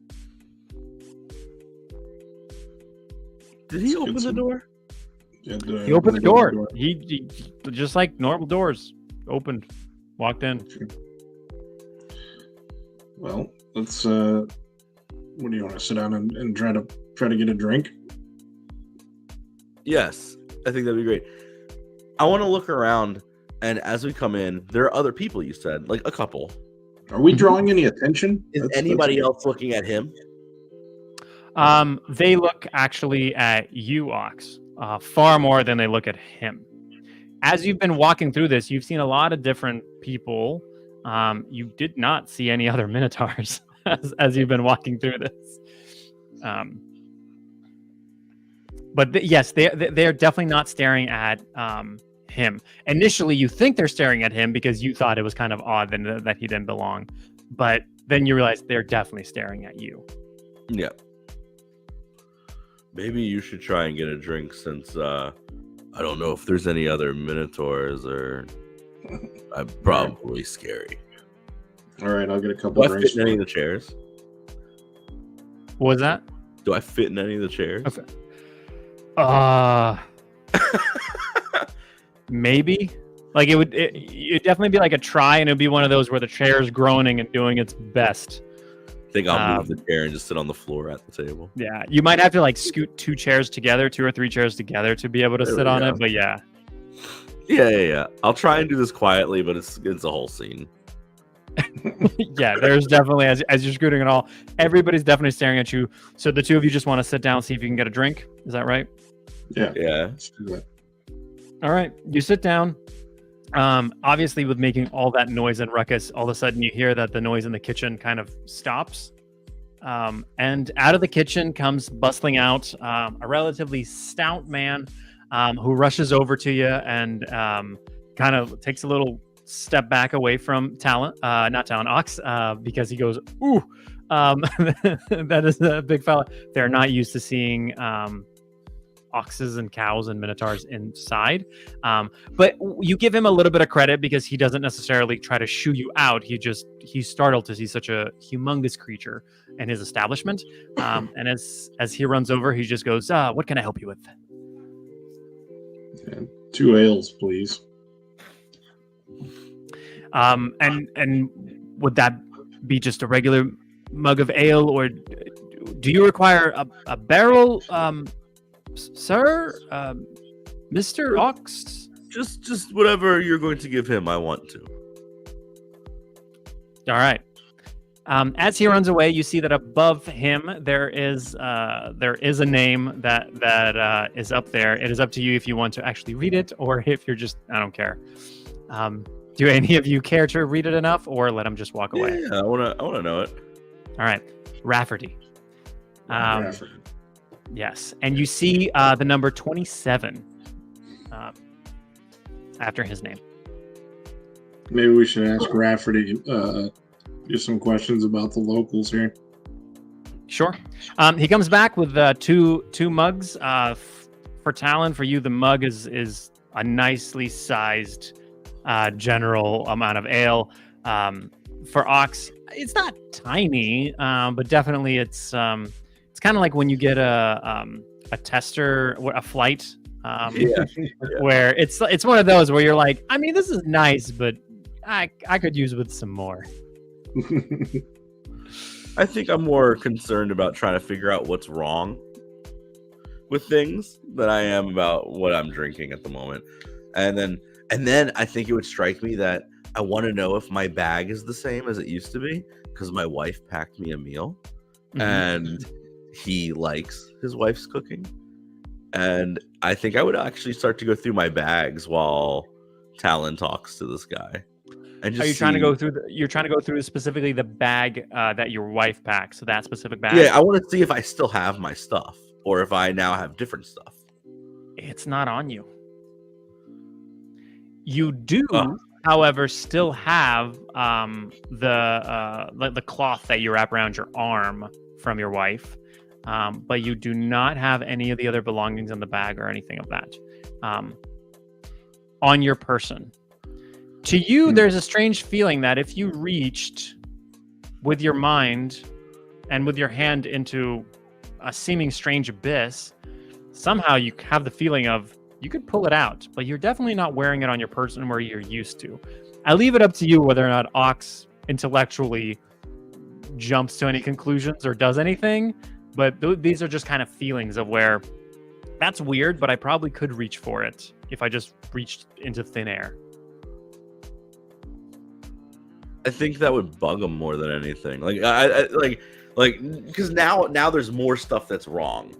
did he open the door? He opened the door. He just like normal doors, opened, walked in. Well, let's. What do you want to sit down and try to get a drink? Yes, I think that'd be great. I want to look around, and as we come in, there are other people. You said like a couple. Are we drawing any attention? Is anybody else looking at him? They look actually at you, Ox, far more than they look at him. As you've been walking through this, you've seen a lot of different people. You did not see any other Minotaurs as you've been walking through this. But yes, they're definitely not staring at him. Initially, you think they're staring at him because you thought it was kind of odd that he didn't belong. But then you realize they're definitely staring at you. Yeah. Maybe you should try and get a drink since I don't know if there's any other Minotaurs or I'm probably scary. All right, I'll get a couple Do I drinks. fit in any of the chairs? What was that? Do I fit in any of the chairs? Okay. Maybe. Like it'd definitely be like a try, and it'd be one of those where the chair is groaning and doing its best. I think I'll move the chair and just sit on the floor at the table. Yeah, you might have to like scoot 2 chairs together, 2 or 3 chairs together to be able to sit on it. But yeah. I'll try and do this quietly, but it's a whole scene. Yeah, there's definitely as you're scooting it all, everybody's definitely staring at you. So the two of you just want to sit down, see if you can get a drink. Is that right? Yeah. Let's do that. All right, you sit down. Obviously, with making all that noise and ruckus, all of a sudden you hear that the noise in the kitchen kind of stops. And out of the kitchen comes bustling out a relatively stout man who rushes over to you and kind of takes a little step back away from Ox, because he goes, ooh, that is a big fella. They're not used to seeing oxes and cows and minotaurs inside. But you give him a little bit of credit because he doesn't necessarily try to shoo you out. He's startled to see such a humongous creature in his establishment. And as he runs over, he just goes, what can I help you with? Yeah, 2 ales, please. And would that be just a regular mug of ale, or do you require a barrel, sir? Mr. Ox? Just whatever you're going to give him, I want to. All right. As he runs away, you see that above him there is a name that is up there. It is up to you if you want to actually read it, or if you're just, I don't care. Do any of you care to read it enough, or let him just walk away? Yeah, I wanna know it. All right, Rafferty. Rafferty. Yes, and you see the number 27 after his name. Maybe we should ask Rafferty just some questions about the locals here. Sure. He comes back with two mugs. For Talon, for you, the mug is a nicely sized general amount of ale. For Ox, it's not tiny, but definitely it's kind of like when you get a tester, a flight, where it's one of those where you're like, I mean, this is nice, but I could use with some more. I think I'm more concerned about trying to figure out what's wrong with things than I am about what I'm drinking at the moment. And then I think it would strike me that I want to know if my bag is the same as it used to be, because my wife packed me a meal, and he likes his wife's cooking. And I think I would actually start to go through my bags while Talon talks to this guy. And just trying to go through? You're trying to go through specifically the bag that your wife packed. So that specific bag. Yeah, I want to see if I still have my stuff, or if I now have different stuff. It's not on you. You do, however, still have the cloth that you wrap around your arm from your wife, but you do not have any of the other belongings in the bag or anything of that on your person. To you, there's a strange feeling that if you reached with your mind and with your hand into a seeming strange abyss, somehow you have the feeling of you could pull it out, but you're definitely not wearing it on your person where you're used to. I leave it up to you whether or not Ox intellectually jumps to any conclusions or does anything, but these are just kind of feelings of where that's weird, but I probably could reach for it if I just reached into thin air. I think that would bug him more than anything. Like because now there's more stuff that's wrong.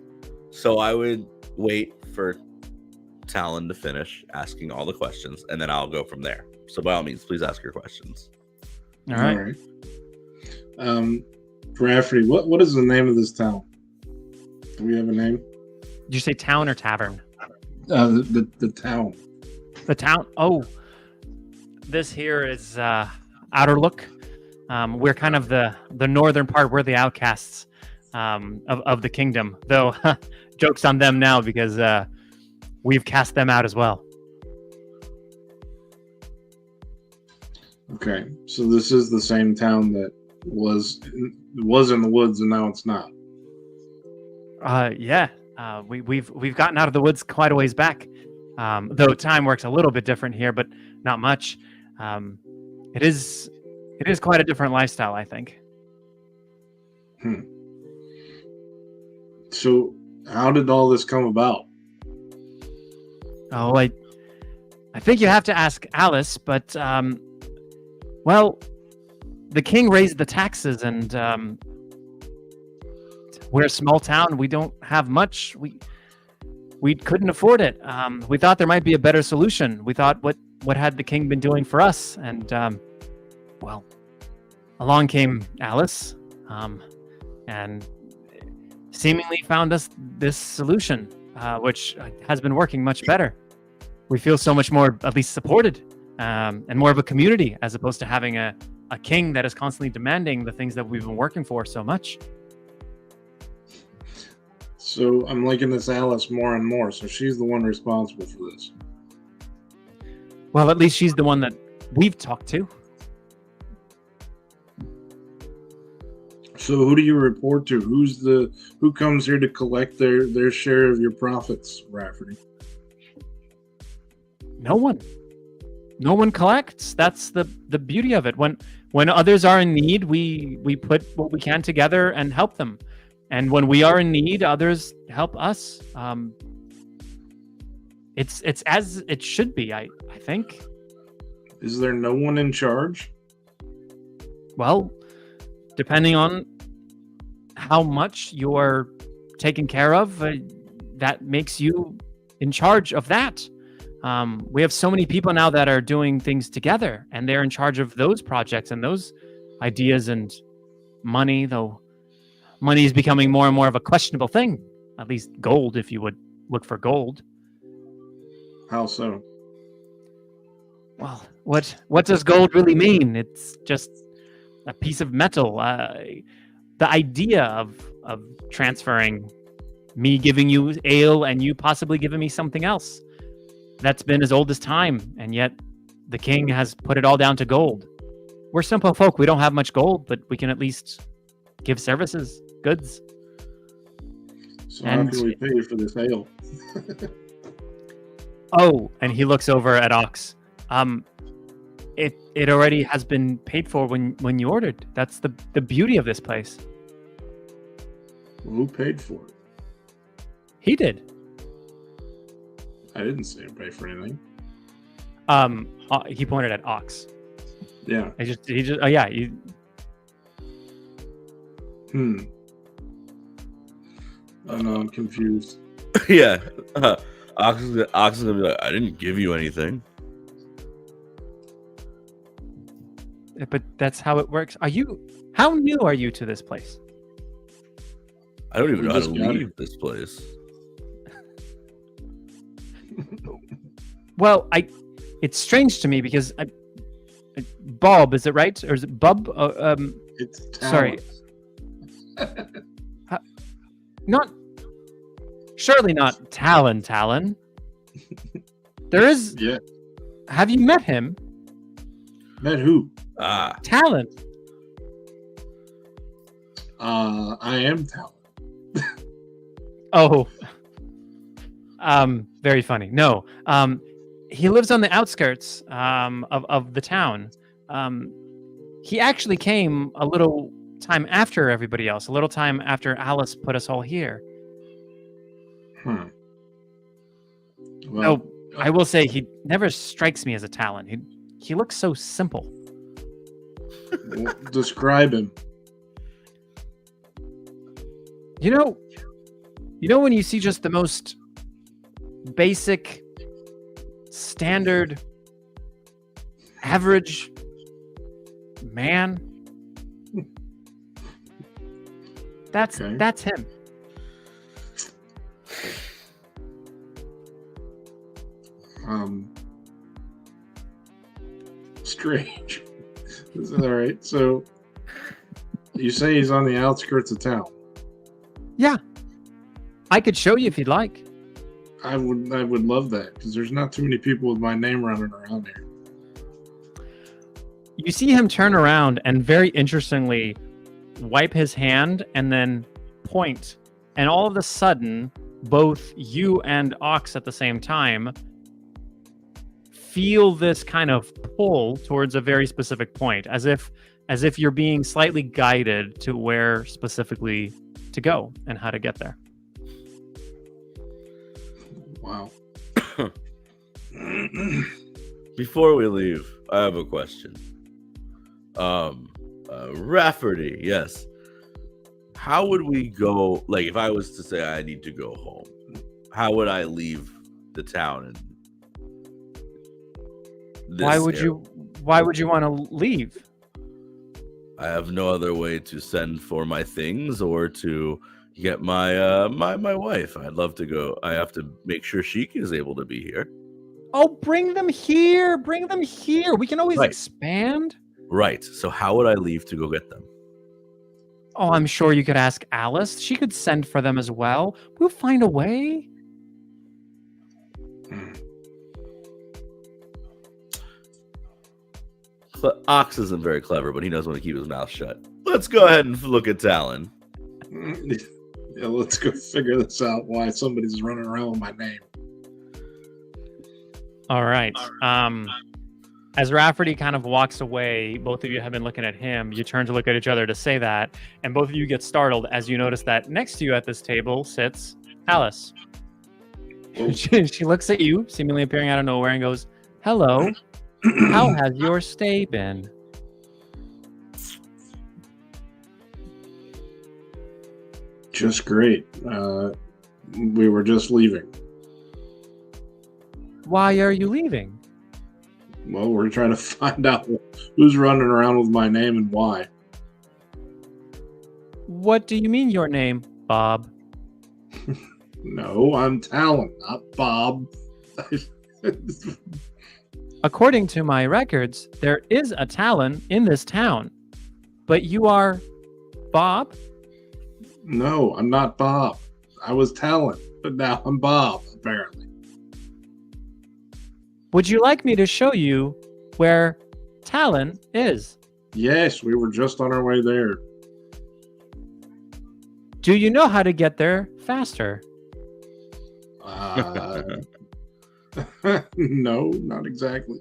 So I would wait for Talon to finish asking all the questions, and then I'll go from there. So by all means, please ask your questions. All right. Rafferty, what is the name of this town? Do we have a name? Did you say town or tavern? The town. The town. Oh, this here is Outer Look. We're kind of the northern part. We're the outcasts of the kingdom. Though, joke's on them now because we've cast them out as well. Okay, so this is the same town that was in the woods and now it's not. Yeah. We've gotten out of the woods quite a ways back. Though time works a little bit different here, but not much. It is quite a different lifestyle, I think. So how did all this come about? Oh, I think you have to ask Alice, but well, the king raised the taxes, and we're a small town. We don't have much. We couldn't afford it. We thought there might be a better solution. We thought, what had the king been doing for us? And well, along came Alice, and seemingly found us this solution, which has been working much better. We feel so much more, at least, supported, and more of a community, as opposed to having a king that is constantly demanding the things that we've been working for so much. So I'm liking this Alice more and more. So she's the one responsible for this. Well, at least she's the one that we've talked to. So who do you report to? Who comes here to collect their share of your profits, Rafferty? No one. No one collects. That's the beauty of it. When others are in need, we put what we can together and help them. And when we are in need, others help us. it's as it should be. I think. Is there no one in charge? Well, depending on how much you're taken care of, that makes you in charge of that. We have so many people now that are doing things together, and they're in charge of those projects and those ideas and money, though money is becoming more and more of a questionable thing, at least gold, if you would look for gold. How so? Well, what does gold really mean? It's just a piece of metal. The idea of transferring me giving you ale and you possibly giving me something else, that's been as old as time, and yet the king has put it all down to gold. We're simple folk. We don't have much gold, but we can at least give services, goods. So how can we pay you for this ale? Oh, and he looks over at Ox. It already has been paid for when you ordered. That's the beauty of this place. Who paid for it? He did. I didn't see him pay for anything. He pointed at Ox. Yeah. He just. Oh yeah. I know, I'm confused. Yeah. Ox is gonna be like, I didn't give you anything. But that's how it works. How new are you to this place? I don't even know how to leave this place. Well, it's strange to me because Bob, is it right? Or is it Bub? It's sorry. Surely not Talon. There is. Yeah. Have you met him? Met who? Talon. I am Talon. Oh. Very funny. No. He lives on the outskirts of the town. He actually came a little time after everybody else, a little time after Alice put us all here. Well, I will say he never strikes me as a Talon. He looks so simple. Describe him. You know when you see just the most basic, standard, average man? That's him. Strange. Is that all right? So you say he's on the outskirts of town? Yeah. I could show you if you'd like. I would love that, because there's not too many people with my name running around here. You see him turn around and very interestingly wipe his hand and then point. And all of a sudden, both you and Ox at the same time feel this kind of pull towards a very specific point, as if you're being slightly guided to where specifically to go and how to get there. Wow. Before we leave, I have a question. Rafferty, yes. How would we go, like, if I was to say I need to go home, how would I leave the town? And why would you want to leave? I have no other way to send for my things or to get my my wife. I'd love to go. I have to make sure she is able to be here. Oh, bring them here. We can always expand. Right. So how would I leave to go get them? Oh, I'm sure you could ask Alice. She could send for them as well. We'll find a way. Ox isn't very clever, but he knows when to keep his mouth shut. Let's go ahead and look at Talon. Yeah, let's go figure this out, why somebody's running around with my name. All right. As Rafferty kind of walks away, both of you have been looking at him. You turn to look at each other to say that, and both of you get startled as you notice that next to you at this table sits Alice. Oh. She looks at you, seemingly appearing out of nowhere, and goes, "Hello. How has your stay been?" Just great. We were just leaving. Why are you leaving? Well, we're trying to find out who's running around with my name and why. What do you mean your name, Bob? No, I'm Talon, not Bob. According to my records, there is a Talon in this town. But you are Bob? No, I'm not Bob. I was Talon, but now I'm Bob, apparently. Would you like me to show you where Talon is? Yes, we were just on our way there. Do you know how to get there faster? No, not exactly.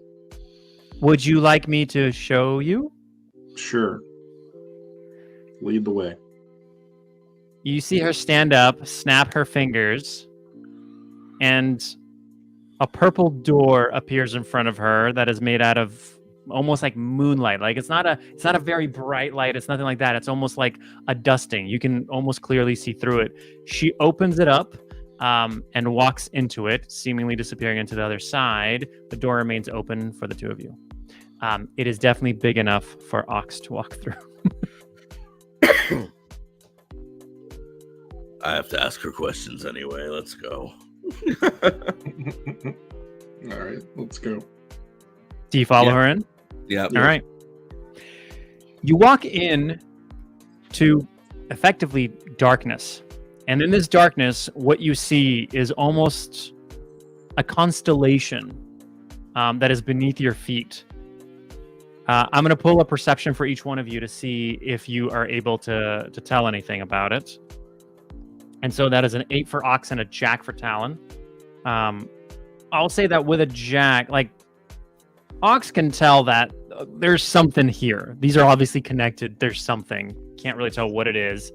Would you like me to show you? Sure. Lead the way. You see her stand up, snap her fingers, and a purple door appears in front of her that is made out of almost like moonlight. Like it's not a very bright light. It's nothing like that. It's almost like a dusting. You can almost clearly see through it. She opens it up and walks into it, seemingly disappearing into the other side. The door remains open for the two of you. It is definitely big enough for Ox to walk through. I have to ask her questions anyway. Let's go. All right, let's go. Do you follow her in? Yeah. All right. You walk in to effectively darkness. And in this darkness, what you see is almost a constellation that is beneath your feet. I'm going to pull a perception for each one of you to see if you are able to tell anything about it. And so that is an 8 for Ox and a Jack for Talon. I'll say that with a Jack, like, Ox can tell that there's something here. These are obviously connected. There's something. Can't really tell what it is.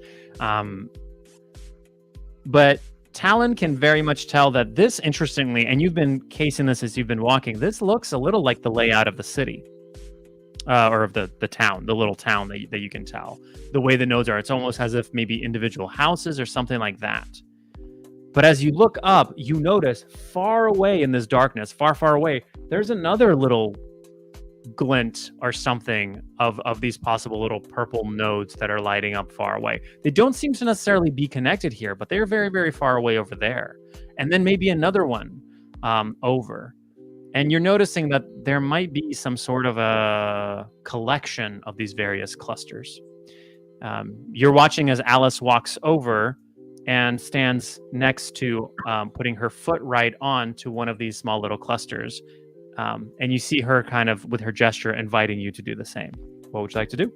But Talon can very much tell that this, interestingly, and you've been casing this as you've been walking, this looks a little like the layout of the city. Or of the town, the little town that you can tell. The way the nodes are, it's almost as if maybe individual houses or something like that. But as you look up, you notice far away in this darkness, far, far away, there's another little glint or something of these possible little purple nodes that are lighting up far away. They don't seem to necessarily be connected here, but they're very, very far away over there. And then maybe another one over. And you're noticing that there might be some sort of a collection of these various clusters. You're watching as Alice walks over and stands next to putting her foot right on to one of these small little clusters. And you see her kind of with her gesture inviting you to do the same. What would you like to do?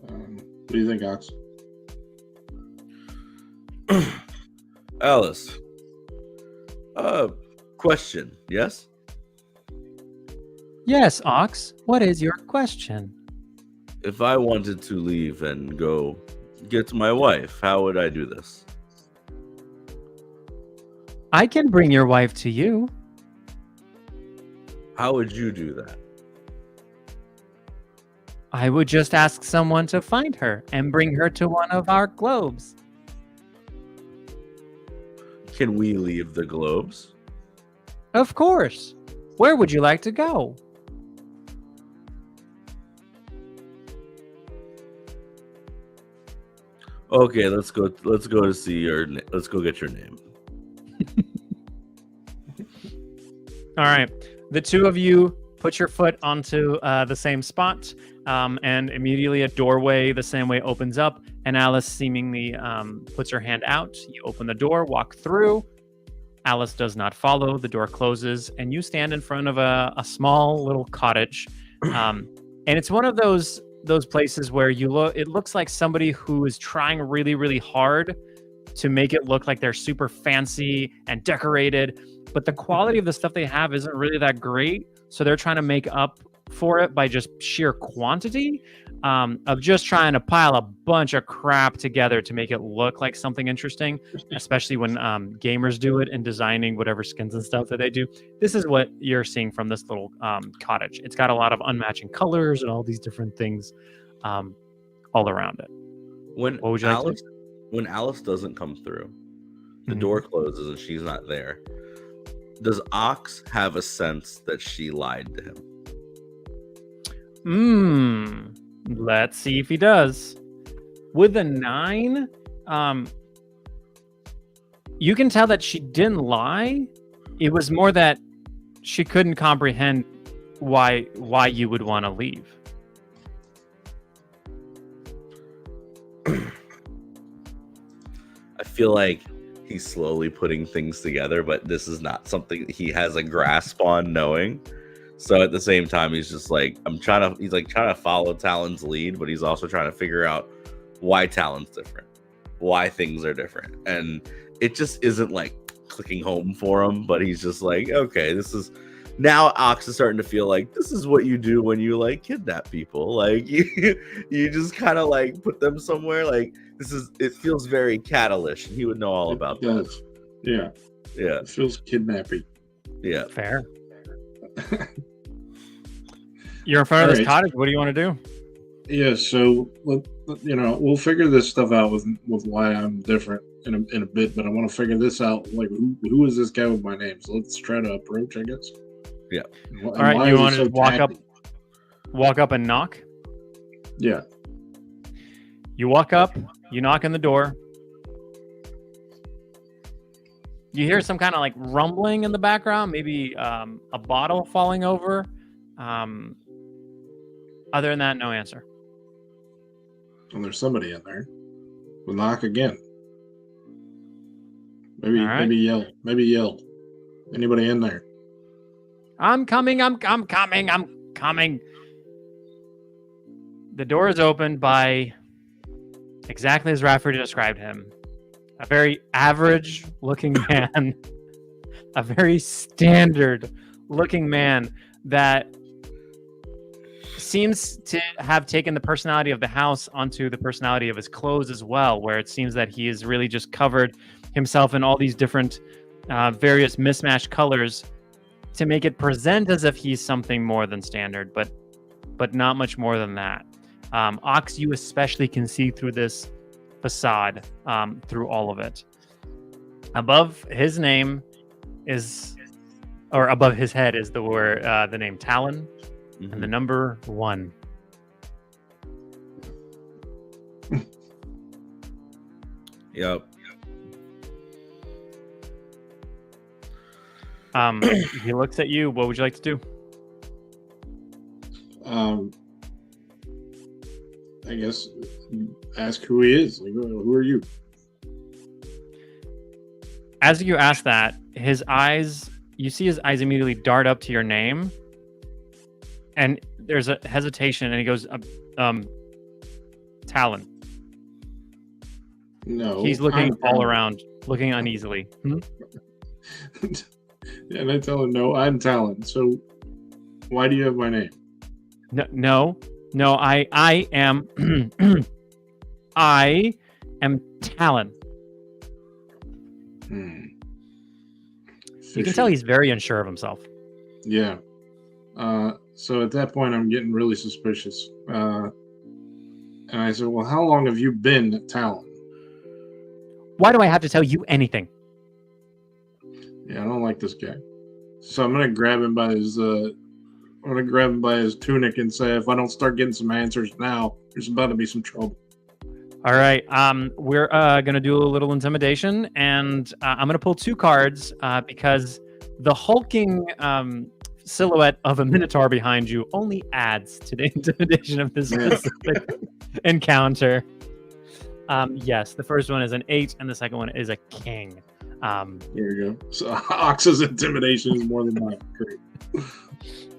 What do you think, Ox? Alice. Question, yes? Yes, Ox. What is your question? If I wanted to leave and go get to my wife, how would I do this? I can bring your wife to you. How would you do that? I would just ask someone to find her and bring her to one of our globes. Can we leave the globes? Of course. Where would you like to go? Okay, let's go to see your. Let's go get your name. All right. The two of you put your foot onto the same spot, and immediately a doorway the same way opens up, and Alice seemingly puts her hand out. You open the door, walk through. Alice does not follow. The door closes, and you stand in front of a small little cottage. And it's one of those places where it looks like somebody who is trying really, really hard to make it look like they're super fancy and decorated, but the quality of the stuff they have isn't really that great. So they're trying to make up for it by just sheer quantity. of just trying to pile a bunch of crap together to make it look like something interesting, especially when gamers do it and designing whatever skins and stuff that they do. This is what you're seeing from this little cottage. It's got a lot of unmatching colors and all these different things all around it. When What would you like to do? when Alice doesn't come through, the Mhm. door closes and she's not there. Does Ox have a sense that she lied to him? Let's see if he does. With a 9, you can tell that she didn't lie. It was more that she couldn't comprehend why you would want to leave. I feel like he's slowly putting things together, but this is not something he has a grasp on knowing. So at the same time, he's just like, he's like trying to follow Talon's lead, but he's also trying to figure out why Talon's different, why things are different. And it just isn't like clicking home for him, but he's just like, okay, this is now Ox is starting to feel like this is what you do when you like kidnap people. Like you just kind of like put them somewhere. Like it feels very Catalish, and he would know all about that. Yeah. Yeah. It feels kidnappy. Yeah. Fair. You're in front of this Alright. cottage. What do you want to do? Yeah, so we'll figure this stuff out with why I'm different in a bit, but I want to figure this out. Like, who is this guy with my name? So let's try to approach, I guess. Yeah. All right, you want to just walk up and knock? Yeah. You walk up, you knock on the door. You hear some kind of like rumbling in the background, maybe a bottle falling over. Other than that, no answer. And there's somebody in there. We'll knock again. Maybe All right. maybe yell. Anybody in there? I'm coming. I'm coming. The door is opened by exactly as Rafferty described him. A very average looking man. A very standard looking man that seems to have taken the personality of the house onto the personality of his clothes as well, where it seems that he has really just covered himself in all these different various mismatched colors to make it present as if he's something more than standard, but not much more than that. Ox, you especially can see through this facade, through all of it. Above his name is, or above his head is the name Talon. Mm-hmm. And the number 1. Yep. He looks at you. What would you like to do? I guess ask who he is. Like, who are you? As you ask that, you see his eyes immediately dart up to your name. And there's a hesitation, and he goes, Talon. No. He's looking I'm all around, looking uneasily. And I tell him, no, I'm Talon. So why do you have my name? No, I am, I am Talon. You can tell he's very unsure of himself. Yeah. So at that point, I'm getting really suspicious. And I said, well, how long have you been at Talon? Why do I have to tell you anything? Yeah, I don't like this guy. So I'm gonna grab him by his tunic and say, if I don't start getting some answers now, there's about to be some trouble. All right. We're gonna do a little intimidation, and I'm gonna pull 2 cards because the hulking silhouette of a minotaur behind you only adds to the intimidation of this specific encounter. Yes, the first one is an 8, and the second one is a king. Here you go. So Ox's intimidation is more than mine. Great.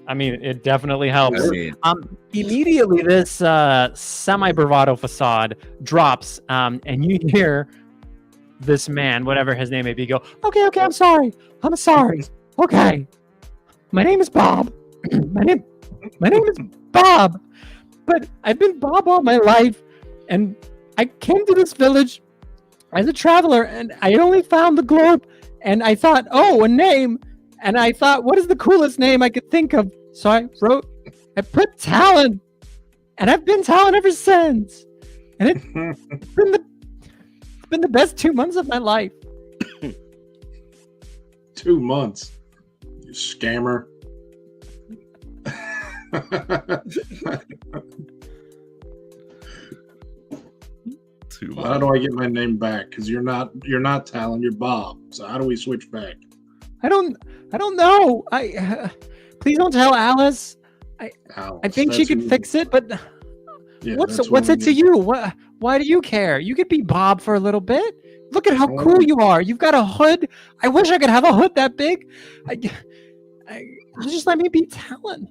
I mean, it definitely helps. I mean, Immediately, this semi-bravado facade drops, and you hear this man, whatever his name may be, go, okay, I'm sorry. Okay. My name is Bob. My name is Bob. But I've been Bob all my life, and I came to this village as a traveler, and I only found the globe, and I thought, oh, a name, and I thought, what is the coolest name I could think of? So I put Talon, and I've been Talon ever since, and it's been the best 2 months of my life. 2 months, you scammer. How do I get my name back? Because you're not Talon, you're Bob. So how do we switch back? I don't know. Please don't tell Alice. I think she could fix it, but yeah, what's it to you? Why do you care? You could be Bob for a little bit. Look at how cool you are. You've got a hood. I wish I could have a hood that big. Just let me be Talon.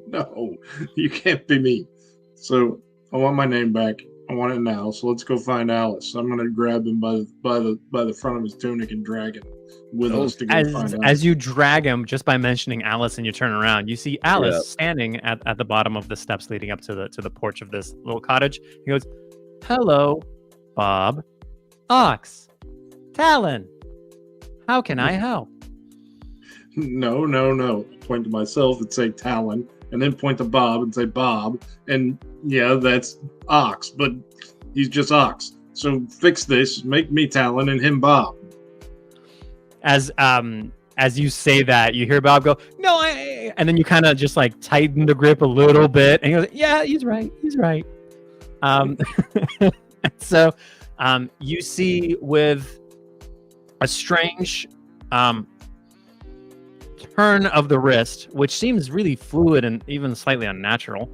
No, you can't be me. So I want my name back. I want it now. So let's go find Alice. I'm gonna grab him by the front of his tunic and drag him with us to go find Alice. As you drag him, just by mentioning Alice, and you turn around, you see Alice standing at the bottom of the steps leading up to the porch of this little cottage. He goes, "Hello, Bob, Ox, Talon. How can I help?" No. Point to myself and say Talon, and then point to Bob and say Bob, and yeah, that's Ox, but he's just Ox. So fix this, make me Talon and him Bob. As you say that, you hear Bob go, "No, and then you kind of just like tighten the grip a little bit, and he goes, "Yeah, he's right. So you see with a strange turn of the wrist, which seems really fluid and even slightly unnatural,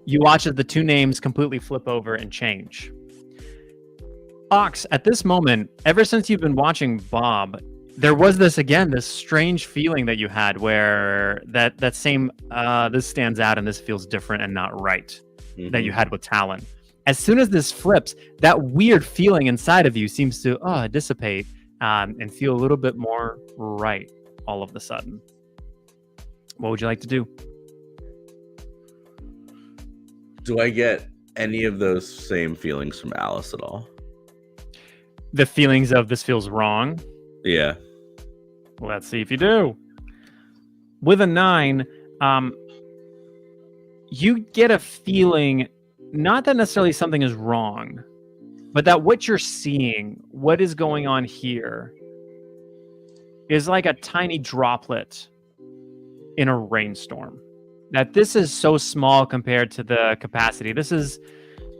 you watch as the two names completely flip over and change. Ox, at this moment, ever since you've been watching Bob, there was this strange feeling that you had where that same this stands out and this feels different and not right that you had with Talon. As soon as this flips, that weird feeling inside of you seems to dissipate and feel a little bit more right all of a sudden. What would you like to do? Do I get any of those same feelings from Alice at all? The feelings of this feels wrong? Yeah. Let's see if you do. With a 9, you get a feeling, not that necessarily something is wrong, but that what you're seeing, what is going on here, is like a tiny droplet in a rainstorm. That this is so small compared to the capacity. This is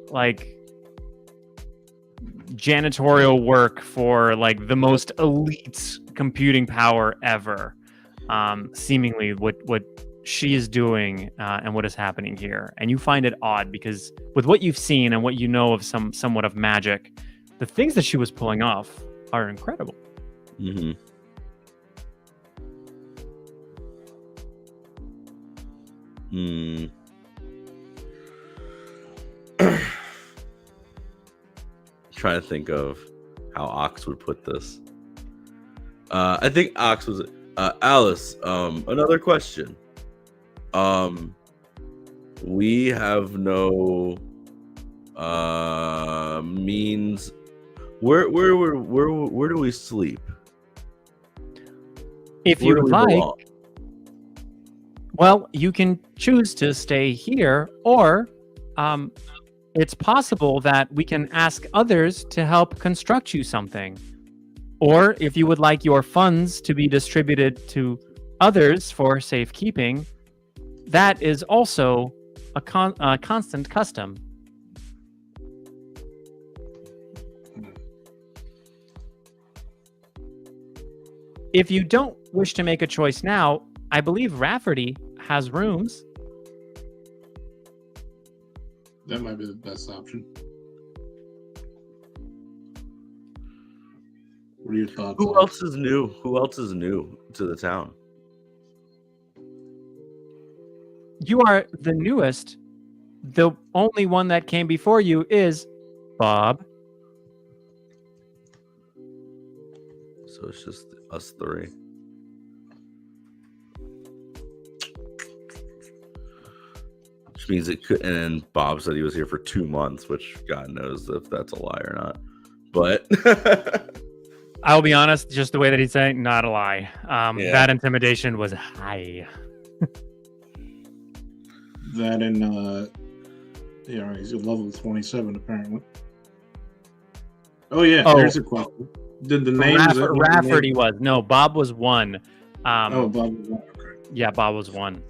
like janitorial work for like the most elite computing power ever. Seemingly what she is doing and what is happening here. And you find it odd because with what you've seen and what you know of somewhat of magic, the things that she was pulling off are incredible. Mm-hmm. Trying to think of how Ox would put this. I think Ox was Alice. Another question. We have no means. Where do we sleep? If you would like, well, you can choose to stay here, or it's possible that we can ask others to help construct you something. Or if you would like your funds to be distributed to others for safekeeping, that is also a constant custom. If you don't wish to make a choice now, I believe Rafferty has rooms. That might be the best option. What are your thoughts? Who else is new? Who else is new to the town? You are the newest. The only one that came before you is Bob. So it's just us three. means it could. And then Bob said he was here for 2 months, which God knows if that's a lie or not. But I'll be honest, just the way that he's saying, not a lie. Yeah. That intimidation was high. That and he's a level 27 apparently. Oh yeah, there's a question. Did the name Rafferty was. No, Bob was 1. Bob was 1. Okay. Yeah, Bob was 1.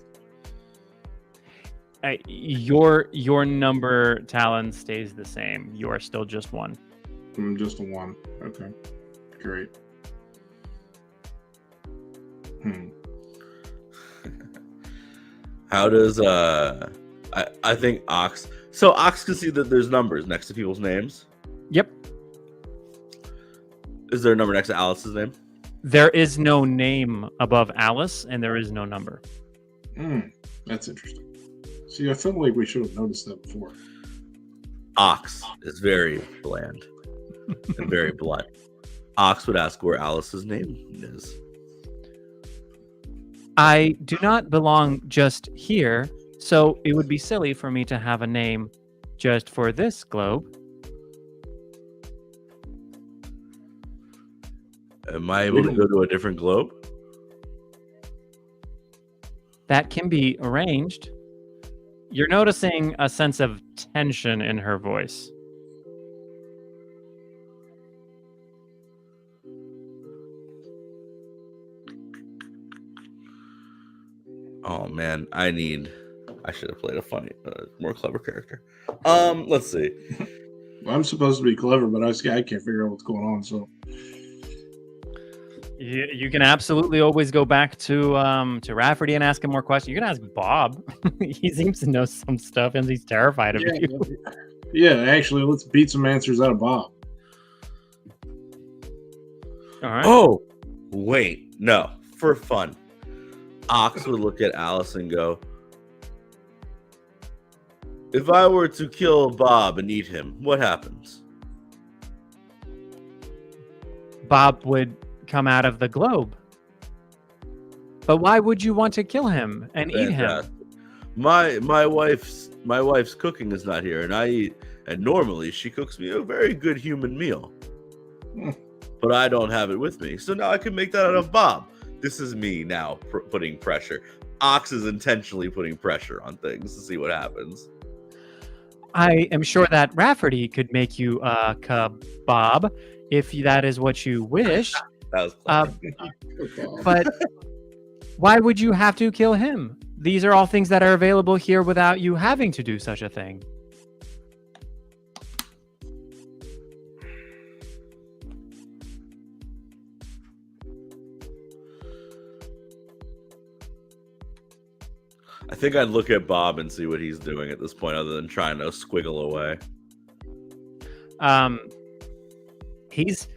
Your number, Talon, stays the same. You are still just 1. I'm just a 1. Okay. Great. How does I think Ox. So Ox can see that there's numbers next to people's names. Yep. Is there a number next to Alice's name? There is no name above Alice, and there is no number. That's interesting. See, I feel like we should have noticed that before. Ox is very bland and very blunt. Ox would ask where Alice's name is. I do not belong just here, so it would be silly for me to have a name just for this globe. Am I able to go to a different globe? That can be arranged. You're noticing a sense of tension in her voice. Oh man, I should have played a funny, more clever character. Let's see. I'm supposed to be clever, but I can't figure out what's going on. So you can absolutely always go back to Rafferty and ask him more questions. You can ask Bob. He seems to know some stuff, and he's terrified of you. Yeah, actually, let's beat some answers out of Bob. All right. Oh, wait, no, for fun. Ox would look at Alice and go, if I were to kill Bob and eat him, what happens? Bob would come out of the globe. But why would you want to kill him and eat him? My wife's cooking is not here, and normally she cooks me a very good human meal. But I don't have it with me, so now I can make that out of Bob. This is me now putting pressure. Ox is intentionally putting pressure on things to see what happens. I am sure that Rafferty could make you a kebab if that is what you wish. That was but why would you have to kill him? These are all things that are available here without you having to do such a thing. I think I'd look at Bob and see what he's doing at this point, other than trying to squiggle away. He's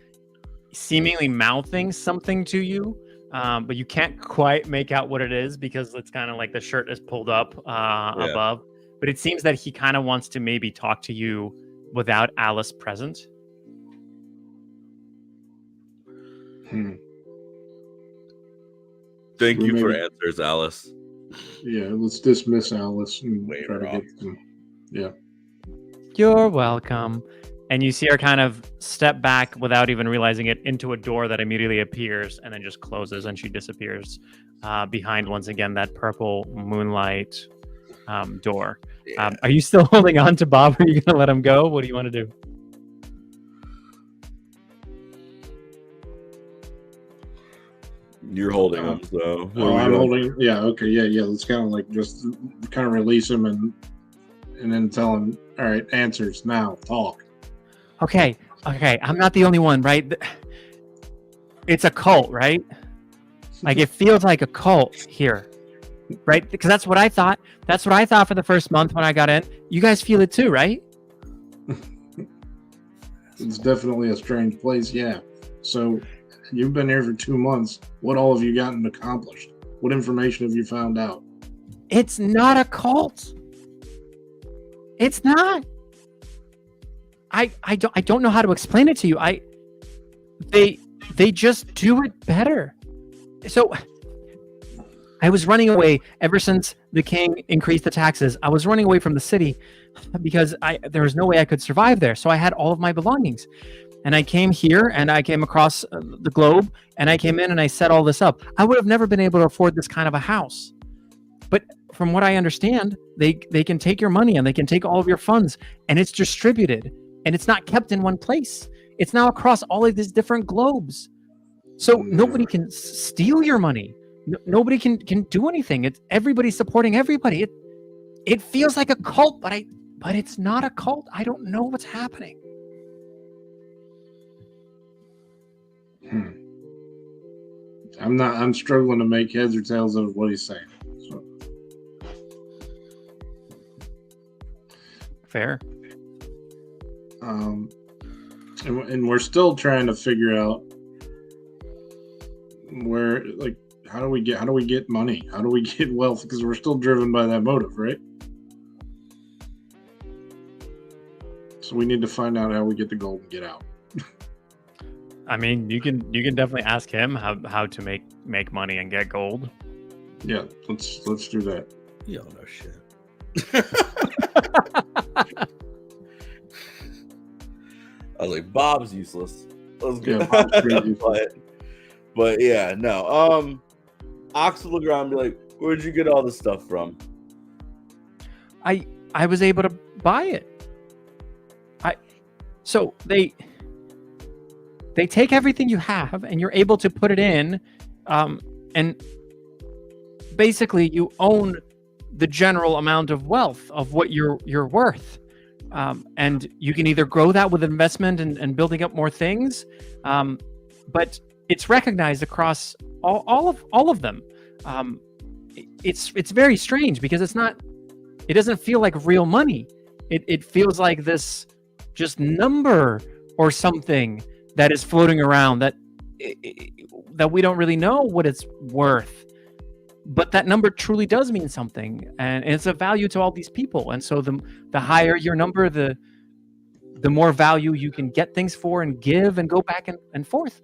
seemingly mouthing something to you, but you can't quite make out what it is because it's kind of like the shirt is pulled up above. But it seems that he kind of wants to maybe talk to you without Alice present. Thank you for answers, Alice. Yeah, let's dismiss Alice and try to get them. Yeah. You're welcome. And you see her kind of step back without even realizing it into a door that immediately appears and then just closes, and she disappears behind, once again, that purple moonlight door. Yeah. Are you still holding on to Bob? Or are you going to let him go? What do you want to do? You're holding him, so. I'm holding. Yeah. Okay. Yeah. Let's kind of like just kind of release him and then tell him, all right, answers now. Talk. Okay. I'm not the only one, right? It's a cult, right? Like it feels like a cult here, right? Because that's what I thought. That's what I thought for the first month when I got in. You guys feel it too, right? It's definitely a strange place. Yeah. So you've been here for 2 months. What all have you gotten accomplished? What information have you found out? It's not a cult. It's not. I don't know how to explain it to you. They just do it better. So I was running away ever since the king increased the taxes. I was running away from the city because there was no way I could survive there. So I had all of my belongings. And I came here and I came across the globe and I came in and I set all this up. I would have never been able to afford this kind of a house. But from what I understand, they can take your money and they can take all of your funds and it's distributed and it's not kept in one place. It's now across all of these different globes. So nobody can steal your money. Nobody can do anything. It's everybody's supporting everybody. It feels like a cult, but it's not a cult. I don't know what's happening. I'm struggling to make heads or tails of what he's saying. So. Fair. And we're still trying to figure out where, like, how do we get money? How do we get wealth? Because we're still driven by that motive, right? So we need to find out how we get the gold and get out. I mean, you can definitely ask him how to make money and get gold. Yeah, let's do that. You don't know shit. I was like, Bob's useless. Let's go. Yeah, Bob's pretty useless. But yeah, no. Ox will look around and be like, where'd you get all this stuff from? I was able to buy it. So they take everything you have and you're able to put it in, and basically you own the general amount of wealth of what you're worth. And you can either grow that with investment and building up more things, but it's recognized across all of them. It's very strange because it doesn't feel like real money. It feels like this just number or something that is floating around that we don't really know what it's worth, but that number truly does mean something, and it's a value to all these people. And so the higher your number, the more value you can get things for and give and go back and forth.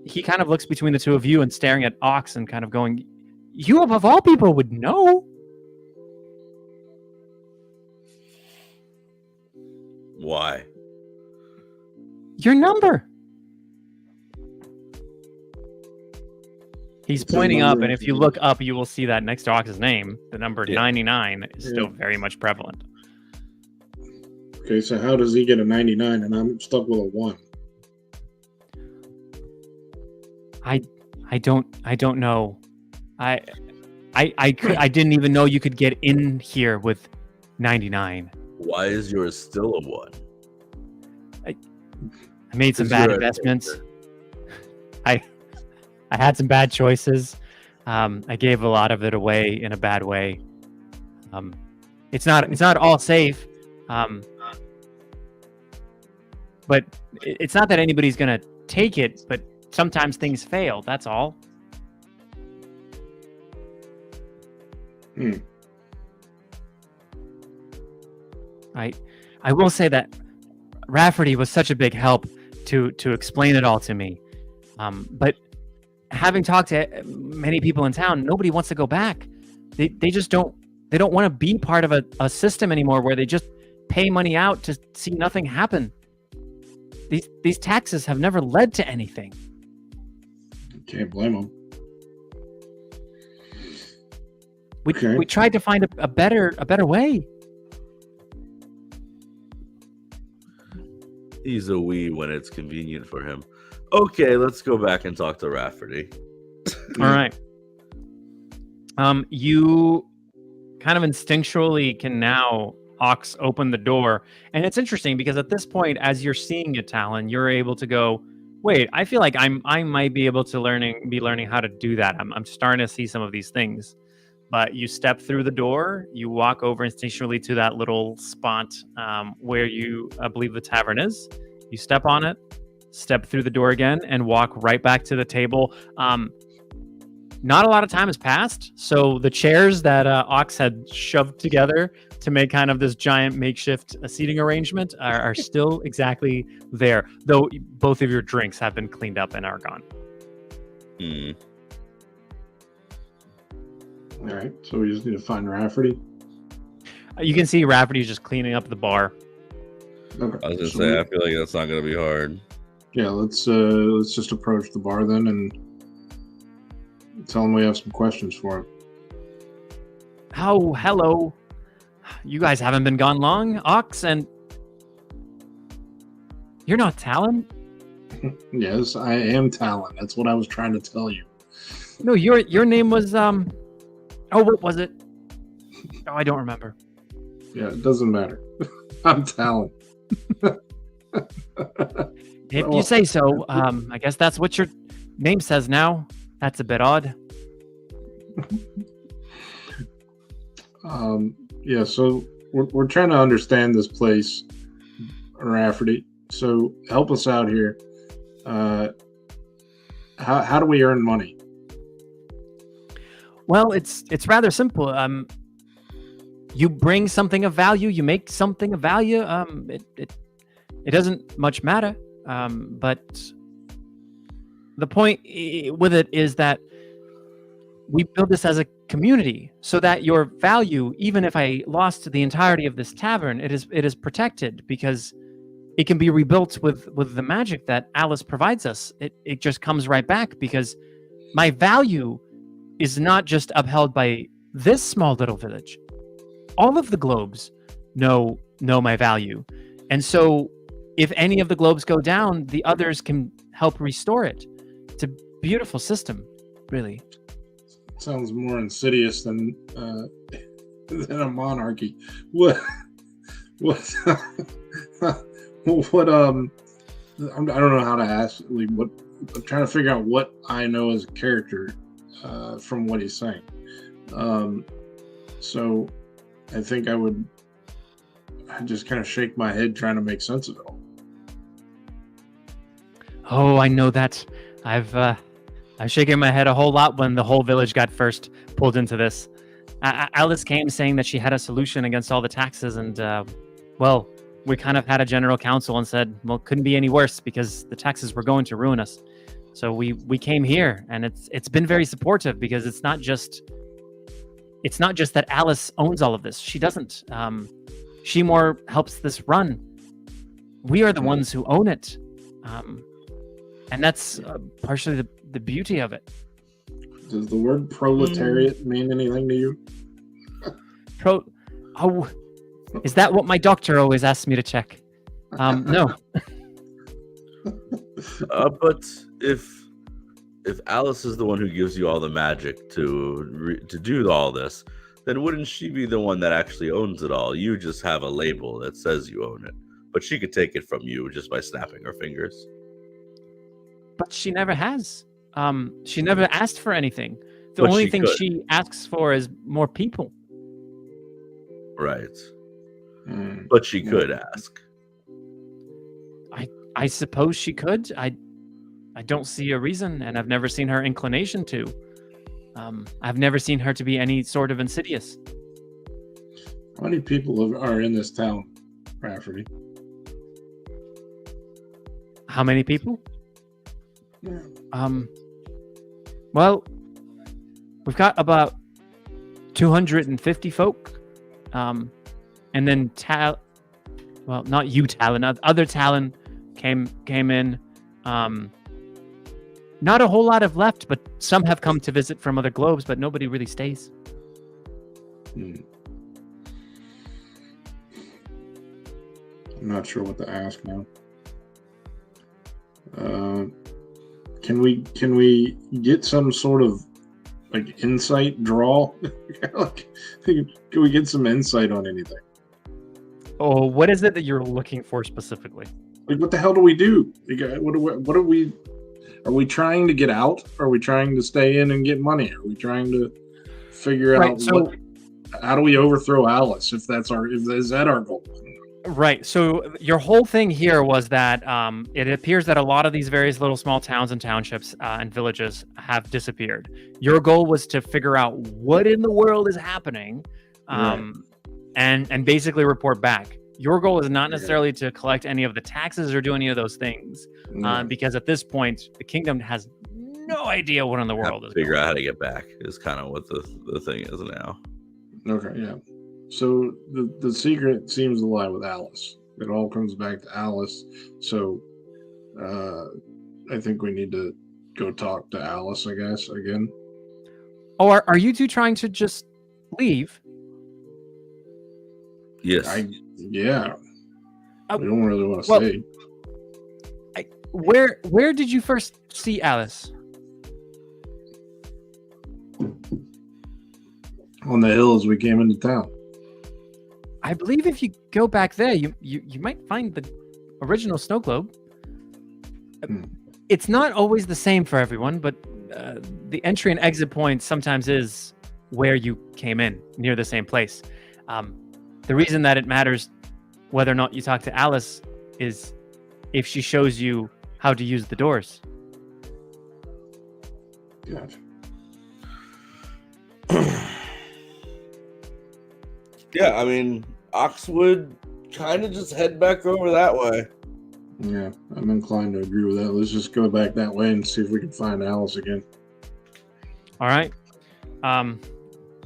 He kind of looks between the two of you and staring at Ox and kind of going, you of all people would know. Why? Your number. He's pointing up, and if you look up, you will see that next to Ox's name, the number 99 is still very much prevalent. Okay, so how does he get a 99 and I'm stuck with a 1? I don't know. I didn't even know you could get in here with 99. Why is yours still a 1? I made some bad investments. I had some bad choices. I gave a lot of it away in a bad way. It's not all safe. But it's not that anybody's gonna take it, but sometimes things fail. That's all. I will say that Rafferty was such a big help to explain it all to me. But having talked to many people in town, nobody wants to go back. They just don't want to be part of a system anymore where they just pay money out to see nothing happen. These taxes have never led to anything. Can't blame them. We tried to find a better way. He's a we when it's convenient for him. Okay, let's go back and talk to Rafferty. All right. You kind of instinctually can now Ox open the door, and it's interesting because at this point, as you're seeing it, Talon, you're able to go, wait, I feel like I might be able to be learning how to do that. I'm starting to see some of these things. But you step through the door, you walk over instinctually to that little spot where I believe the tavern is. You step on it, step through the door again, and walk right back to the table. Not a lot of time has passed, so the chairs that Ox had shoved together to make kind of this giant makeshift seating arrangement are still exactly there, though both of your drinks have been cleaned up and are gone. All right, so we just need to find Rafferty. You can see Rafferty's just cleaning up the bar. Okay. I was gonna say, I feel like that's not gonna be hard. Yeah, let's just approach the bar then and tell him we have some questions for him. Oh, hello. You guys haven't been gone long, Ox, and you're not Talon? Yes, I am Talon. That's what I was trying to tell you. No, your name was oh, what was it? Oh, I don't remember. Yeah, it doesn't matter. I'm Talon. If you say so, I guess that's what your name says now. That's a bit odd. Yeah, so we're trying to understand this place, Rafferty. So help us out here. How do we earn money? Well, it's rather simple. You bring something of value, you make something of value. It doesn't much matter. But the point with it is that we build this as a community so that your value, even if I lost the entirety of this tavern, it is protected because it can be rebuilt with the magic that Alice provides us. It just comes right back because my value is not just upheld by this small little village. All of the globes know my value. And so if any of the globes go down, the others can help restore it. It's a beautiful system, really. Sounds more insidious than a monarchy. What I don't know how to ask. Like, what I'm trying to figure out what I know as a character from what he's saying. So I think I just kind of shake my head trying to make sense of it all. Oh, I know that. I've shaken my head a whole lot when the whole village got first pulled into this. Alice came saying that she had a solution against all the taxes, and well, we kind of had a general council and said, well, it couldn't be any worse because the taxes were going to ruin us. So we came here, and it's been very supportive because it's not just that Alice owns all of this. She doesn't. She more helps this run. We are the ones who own it. And that's partially the beauty of it. Does the word proletariat mean anything to you? Oh, is that what my doctor always asks me to check? No. But if Alice is the one who gives you all the magic to do all this, then wouldn't she be the one that actually owns it all? You just have a label that says you own it, but she could take it from you just by snapping her fingers. But she never has. She never asked for anything. The only thing she asks for is more people. Right. But she could ask. I suppose she could. I don't see a reason, and I've never seen her inclination to. I've never seen her to be any sort of insidious. How many people are in this town, Rafferty? How many people? Well, we've got about 250 folk. And then well, not you, Talon. Other Talon came in. Not a whole lot have left, but some have come to visit from other globes, but nobody really stays. I'm not sure what to ask now. Can we get some sort of like insight draw? Can we get some insight on anything? Oh, what is it that you're looking for specifically? Like, what the hell do we do? Like, what are we? Are we trying to get out? Are we trying to stay in and get money? Are we trying to figure out how do we overthrow Alice? Is that our goal? Right. So your whole thing here was that it appears that a lot of these various little small towns and townships and villages have disappeared. Your goal was to figure out what in the world is happening, and basically report back. Your goal is not necessarily to collect any of the taxes or do any of those things, because at this point, the kingdom has no idea what in the world is figure going out how on. to get back is kind of what the thing is now. Okay, yeah. So the secret seems to lie with Alice. It all comes back to Alice. So I think we need to go talk to Alice, I guess, again. Oh, are you two trying to just leave? Yes. Yeah. Uh, We don't really want to well- stay. Where did you first see Alice? On the hill as we came into town. I believe if you go back there, you might find the original snow globe. Hmm. It's not always the same for everyone, but the entry and exit point sometimes is where you came in, near the same place. The reason that it matters whether or not you talk to Alice is if she shows you how to use the doors. Gotcha. Yeah, I mean, Ox would kind of just head back over that way. Yeah, I'm inclined to agree with that. Let's just go back that way and see if we can find Alice again. All right.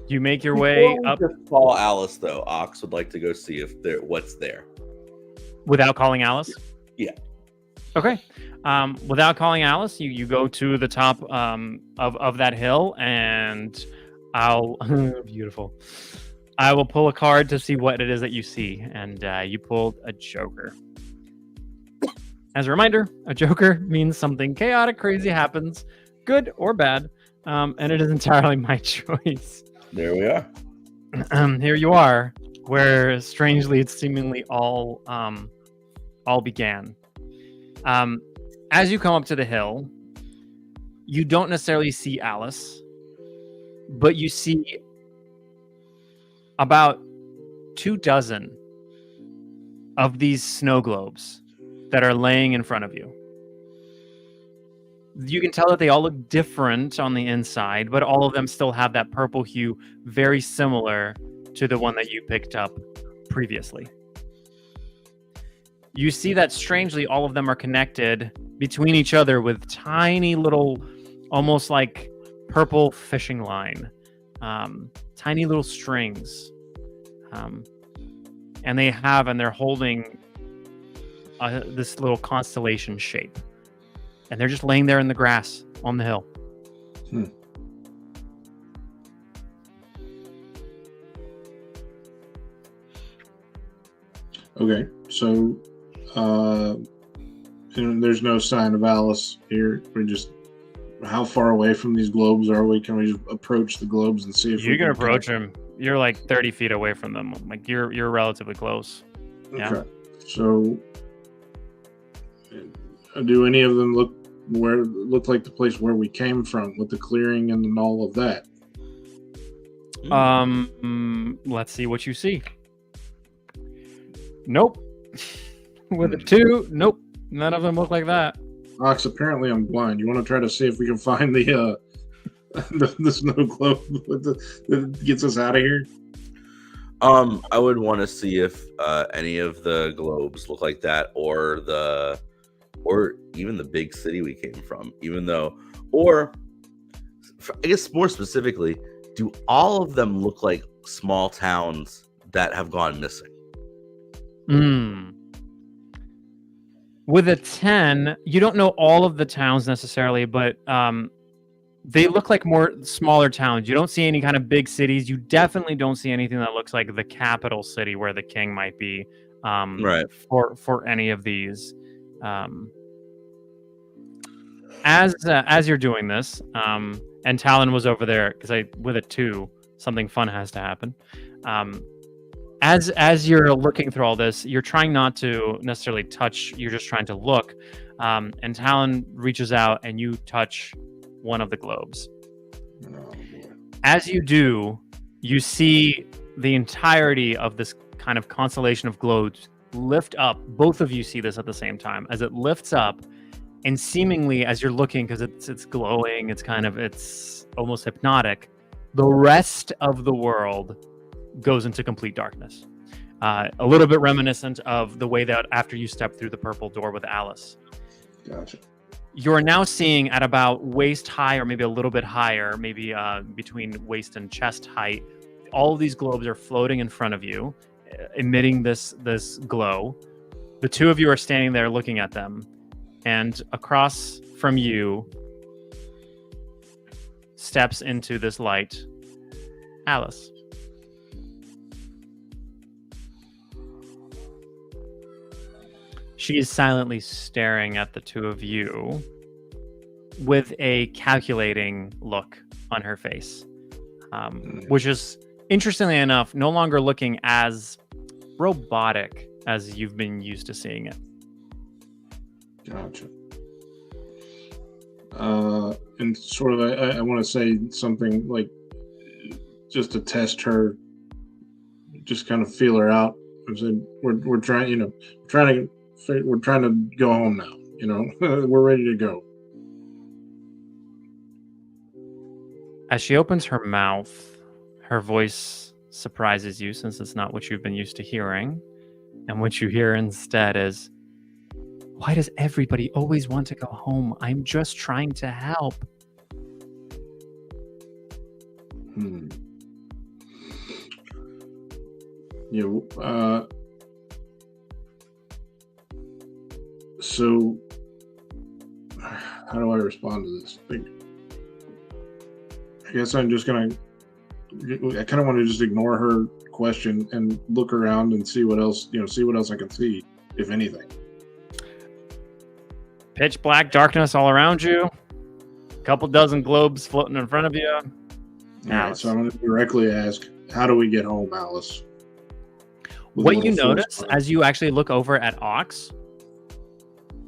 You make your way up To call Alice, though, Ox would like to go see if what's there. without calling Alice? Yeah. Okay. Without calling Alice, you go to the top of that hill, and I'll beautiful. I will pull a card to see what it is that you see, and you pulled a Joker. As a reminder, a Joker means something chaotic, crazy happens, good or bad, and it is entirely my choice. There we are. Here you are, where strangely it seemingly all began. As you come up to the hill, you don't necessarily see Alice, but you see about 24 of these snow globes that are laying in front of you. You can tell that they all look different on the inside, but all of them still have that purple hue, very similar to the one that you picked up previously. You see that strangely all of them are connected between each other with tiny little, almost like purple fishing line, tiny little strings. And they're holding this little constellation shape. And they're just laying there in the grass on the hill. Okay, so and there's no sign of Alice here. How far away from these globes are we? Can we just approach the globes and see if You can approach them. You're like 30 feet away from them. Like you're relatively close. Yeah. Okay, so do any of them look like the place where we came from with the clearing and all of that? Let's see what you see. Nope. With a 2, nope. None of them look like that. Ox, apparently I'm blind. You want to try to see if we can find the snow globe that gets us out of here? I would want to see if any of the globes look like that, or even the big city we came from. Or I guess more specifically, do all of them look like small towns that have gone missing? With a 10, you don't know all of the towns necessarily, but they look like more smaller towns. You don't see any kind of big cities. You definitely don't see anything that looks like the capital city where the king might be. Right. For any of these. As you're doing this, and Talon was over there because with a 2, something fun has to happen. As you're looking through all this, you're trying not to necessarily touch. You're just trying to look. And Talon reaches out and you touch one of the globes. Oh, boy. As you do, you see the entirety of this kind of constellation of globes lift up. Both of you see this at the same time as it lifts up, and seemingly as you're looking, because it's glowing, it's almost hypnotic. The rest of the world goes into complete darkness. A little bit reminiscent of the way that after you step through the purple door with Alice. Gotcha. You're now seeing at about waist high, or maybe a little bit higher, maybe between waist and chest height. All of these globes are floating in front of you, emitting this glow. The two of you are standing there looking at them, and across from you steps into this light Alice. She is silently staring at the two of you with a calculating look on her face, which is, interestingly enough, no longer looking as robotic as you've been used to seeing it. Gotcha. And sort of, I want to say something like, just to test her, just kind of feel her out. I said, we're trying, we're trying to go home now. We're ready to go. As she opens her mouth, her voice surprises you, since it's not what you've been used to hearing. And what you hear instead is, "Why does everybody always want to go home? I'm just trying to help." So how do I respond to this? I guess I'm just gonna. I kind of want to just ignore her question and look around and see what else, see what else I can see, if anything. Pitch black darkness all around you. A couple dozen globes floating in front of you. All right, so I'm going to directly ask, how do we get home, Alice? What you notice as you actually look over at Ox,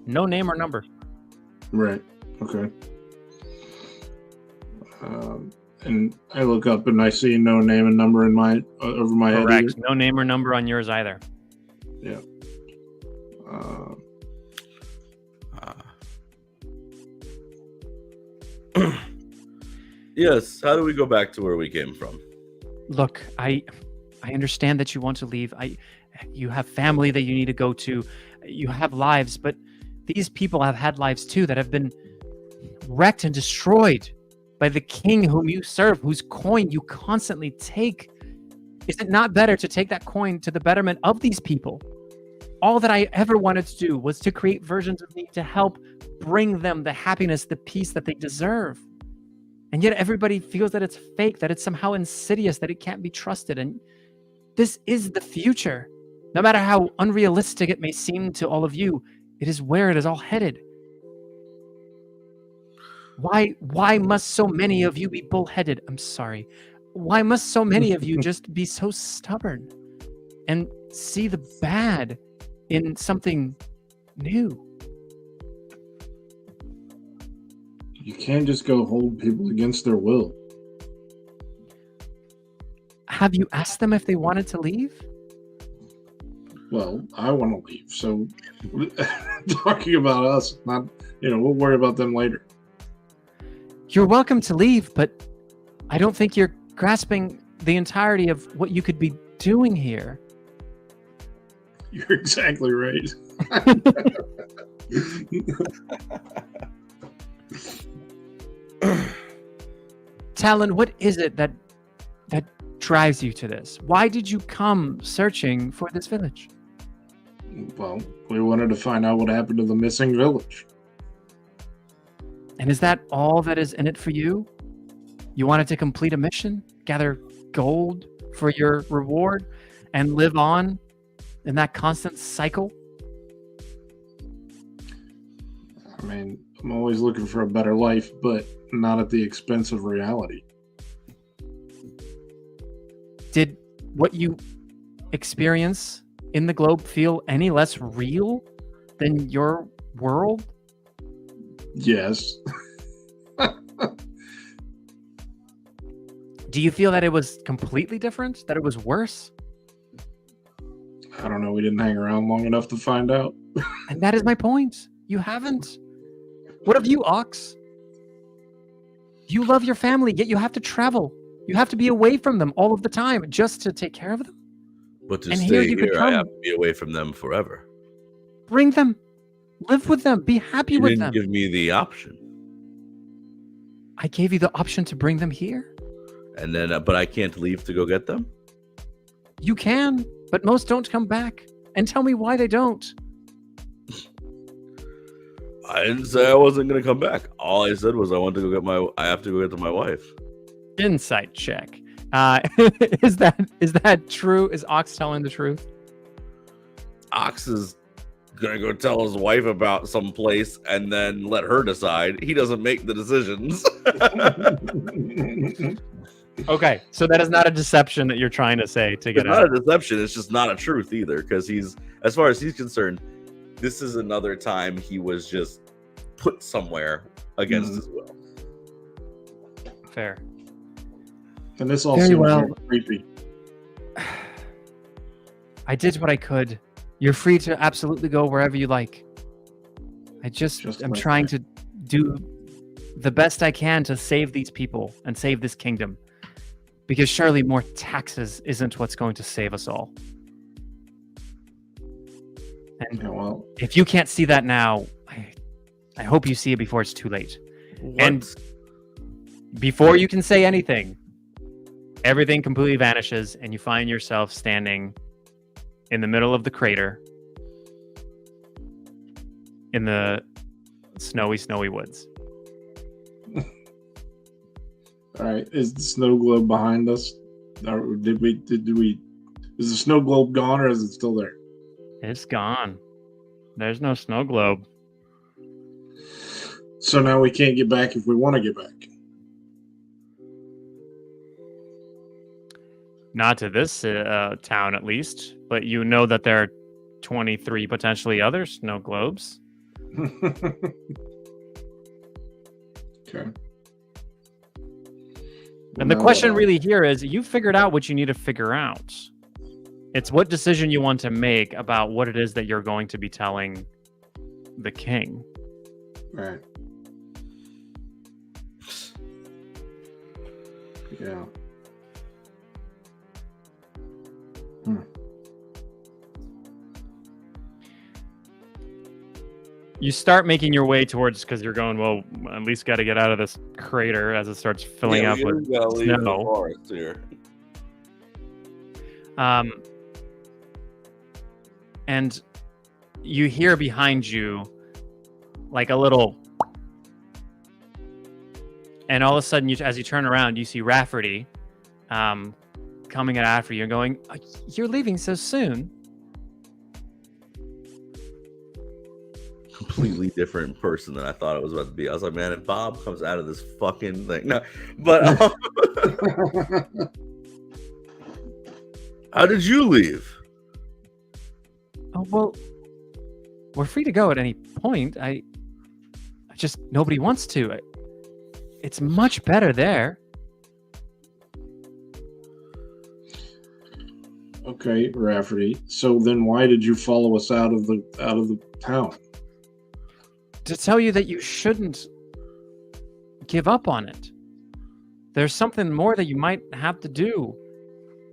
no name or number. Right. Okay. And I look up and I see no name and number in over my head. Correct. No name or number on yours either. Yeah. Yes. How do we go back to where we came from? Look, I understand that you want to leave. You have family that you need to go to. You have lives, but these people have had lives too that have been wrecked and destroyed by the king whom you serve, whose coin you constantly take. Is it not better to take that coin to the betterment of these people? All that I ever wanted to do was to create versions of me to help bring them the happiness, the peace that they deserve. And yet everybody feels that it's fake, that it's somehow insidious, that it can't be trusted. And this is the future. No matter how unrealistic it may seem to all of you, it is where it is all headed. Why must so many of you be bullheaded? I'm sorry. Why must so many of you just be so stubborn and see the bad in something new? You can't just go hold people against their will. Have you asked them if they wanted to leave? Well, I want to leave. So talking about us, not, we'll worry about them later. You're welcome to leave, but I don't think you're grasping the entirety of what you could be doing here. You're exactly right. Talon, what is it that drives you to this? Why did you come searching for this village? Well, we wanted to find out what happened to the missing village. And is that all that is in it for you? You wanted to complete a mission, gather gold for your reward, and live on in that constant cycle? I mean, I'm always looking for a better life, but not at the expense of reality. Did what you experience in the globe feel any less real than your world? Yes. Do you feel that it was completely different? That it was worse? I don't know. We didn't hang around long enough to find out. And that is my point. You haven't. What of you, Ox? You love your family, yet you have to travel. You have to be away from them all of the time just to take care of them. But to And stay here you could here, I come. have to be away from them forever. Bring them. Live with them. Be happy You with didn't them. give me the option, I gave you the option to bring them here. and then but I can't leave to go get them. You can, but most don't come back. And tell me why they don't. I didn't say I wasn't gonna come back. All I said was I want to go get I have to go get to my wife. Insight check. Is that true? Is Ox telling the truth? Ox is gonna go tell his wife about some place and then let her decide. He doesn't make the decisions. Okay, so that is not a deception that you're trying to say to get It's out. not a deception. It's just not a truth either. Because he's, as far as he's concerned, this is another time he was just put somewhere against his will. Fair. And this all Very seems well. very creepy. I did what I could. You're free to absolutely go wherever you like. I'm like trying that. to do the best I can to save these people and save this kingdom. Because surely more taxes isn't what's going to save us all. And Yeah, well, if you can't see that now, I hope you see it before it's too late. And before you can say anything, everything completely vanishes and you find yourself standing in the middle of the crater in the snowy woods. all right. Is the snow globe behind us? Or did we? Is the snow globe gone, or is it still there? It's gone. There's no snow globe. So now we can't get back if we want to get back. Not to this town, at least. But you know that there are 23 potentially other snow globes. Okay. And the Well, question really here is, you figured out what you need to figure out. It's what decision you want to make about what it is that you're going to be telling the king. Right. Yeah. You start making your way towards, because you're going, well, at least got to get out of this crater as it starts filling up with gotta leave the snow. forest here. And you hear behind you like a little, and all of a sudden, as you turn around, you see Rafferty coming after you and going, "You're leaving so soon." Completely different person than I thought it was about to be. I was like, man, if Bob comes out of this fucking thing, no. But how did you leave? Oh, well, we're free to go at any point. I just, nobody wants to. It's much better there. Okay, Rafferty. So then, why did you follow us out of the town? To tell you that you shouldn't give up on it. There's something more that you might have to do.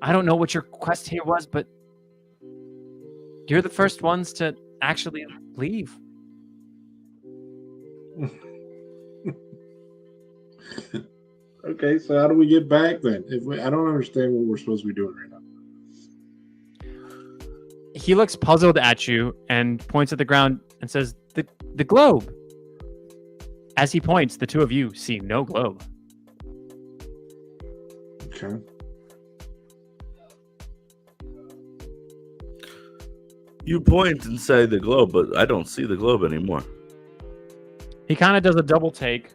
I don't know what your quest here was, but you're the first ones to actually leave. Okay, so how do we get back then? I don't understand what we're supposed to be doing right now. He looks puzzled at you and points at the ground and says, the globe. As he points, the two of you see no globe. Okay. You point and say the globe, but I don't see the globe anymore. He kind of does a double take,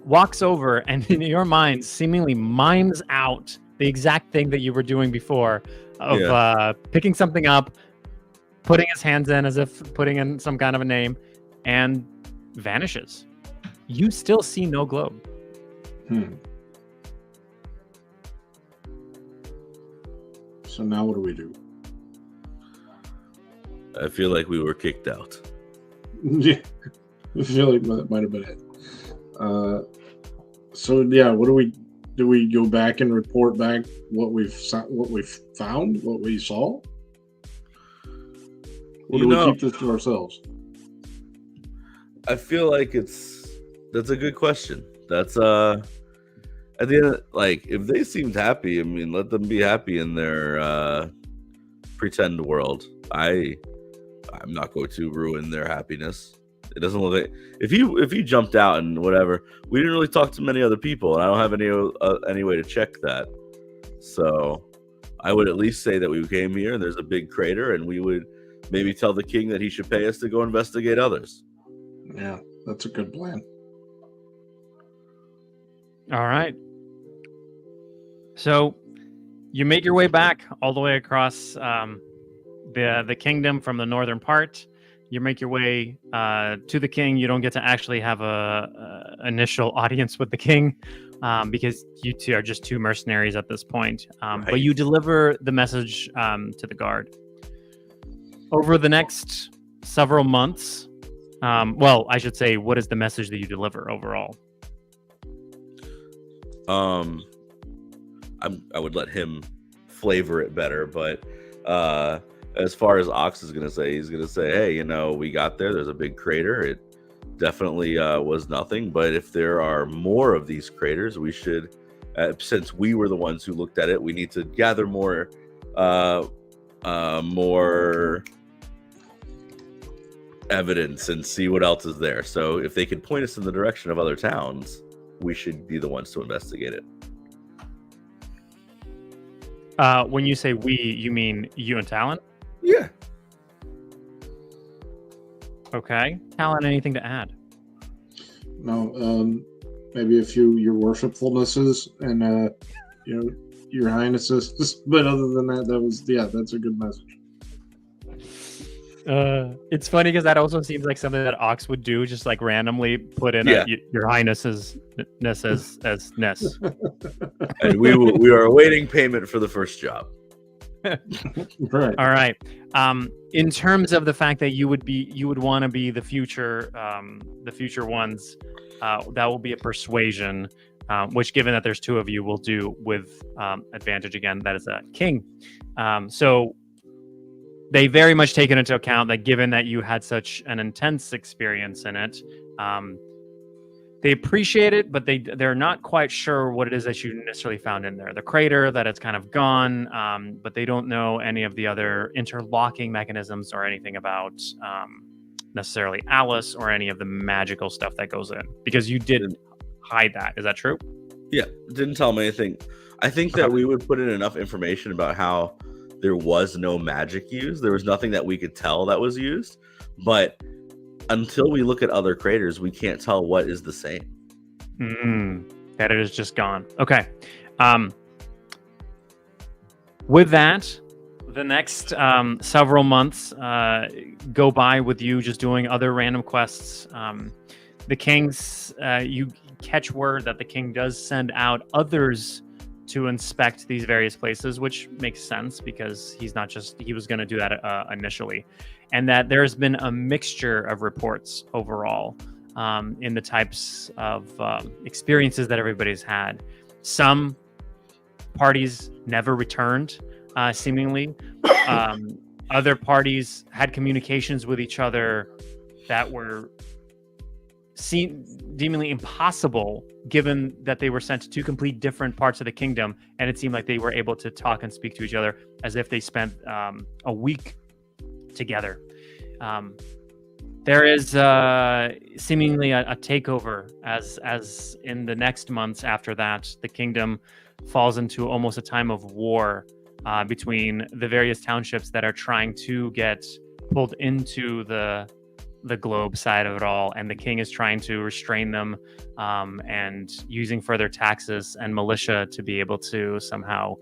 walks over, and in your mind seemingly mimes out the exact thing that you were doing before of picking something up, putting his hands in as if putting in some kind of a name, and vanishes. You still see no globe. So now what do we do? I feel like we were kicked out. Yeah, I feel like that might have been it. So yeah, what do we go back and report back what we've found, what we saw? Or do we keep this to ourselves? I feel like that's a good question. That's at the end, like, if they seemed happy, I mean, let them be happy in their pretend world. I'm not going to ruin their happiness. It doesn't look like if you jumped out and whatever. We didn't really talk to many other people, and I don't have any way to check that. So I would at least say that we came here and there's a big crater, and we would maybe tell the king that he should pay us to go investigate others. Yeah, that's a good plan. All right. So you make your way back all the way across the kingdom from the northern part. You make your way to the king. You don't get to actually have a initial audience with the king because you two are just two mercenaries at this point. Right. But you deliver the message to the guard. Over the next several months, well, I should say, what is the message that you deliver overall? I would let him flavor it better, but as far as Ox is gonna say, he's gonna say, hey, we got there. There's a big crater. It definitely was nothing. But if there are more of these craters, we should, since we were the ones who looked at it, we need to gather more evidence and see what else is there. So if they could point us in the direction of other towns, we should be the ones to investigate it. When you say we, you mean you and Talon? Yeah. Okay. Talon, anything to add? No, maybe a few your worshipfulnesses and your highnesses. But other than that, that's a good message. It's funny because that also seems like something that Ox would do, just like randomly put in your highness's ness as ness. And we are awaiting payment for the first job. Right. All right. In terms of the fact that you would want to be the future ones, that will be a persuasion, which, given that there's two of you, will do with advantage again. That is a king. So they very much take it into account that given that you had such an intense experience in it, they appreciate it, but they're not quite sure what it is that you necessarily found in there. The crater, that it's kind of gone, but they don't know any of the other interlocking mechanisms or anything about necessarily Alice or any of the magical stuff that goes in, because you did hide that. Is that true? Yeah, didn't tell them anything. I think that we would put in enough information about how there was no magic used. There was nothing that we could tell that was used, but until we look at other craters, we can't tell what is the same. That it is just gone. Okay. With that, the next several months go by with you just doing other random quests. The king's, you catch word that the king does send out others to inspect these various places, which makes sense because he was going to do that initially. And that there's been a mixture of reports overall in the types of experiences that everybody's had. Some parties never returned, seemingly. Other parties had communications with each other that were seemingly impossible, given that they were sent to two complete different parts of the kingdom, and it seemed like they were able to talk and speak to each other as if they spent a week together. There is seemingly a takeover as in the next months after that, the kingdom falls into almost a time of war between the various townships that are trying to get pulled into the globe side of it all, and the king is trying to restrain them and using further taxes and militia to be able to somehow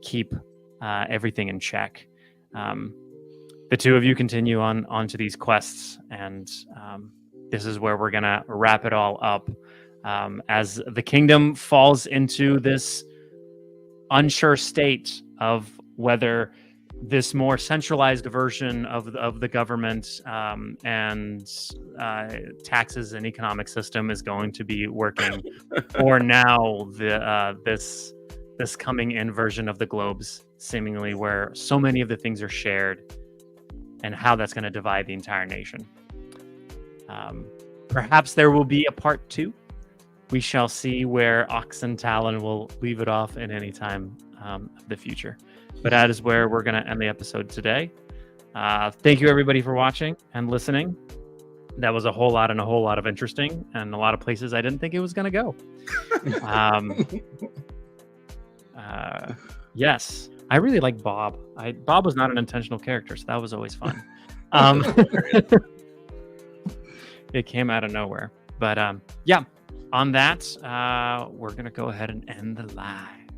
keep everything in check. The two of you continue onto these quests, and this is where we're gonna wrap it all up as the kingdom falls into this unsure state of whether this more centralized version of the government and taxes and economic system is going to be working, or now this coming in version of the globes, seemingly where so many of the things are shared, and how that's going to divide the entire nation. Perhaps there will be a part 2. We shall see where Ox and Talon will leave it off in any time of the future. But that is where we're going to end the episode today. Thank you, everybody, for watching and listening. That was a whole lot of interesting and a lot of places I didn't think it was going to go. Yes, I really like Bob. Bob was not an intentional character, so that was always fun. It came out of nowhere. But yeah, on that, we're going to go ahead and end the live.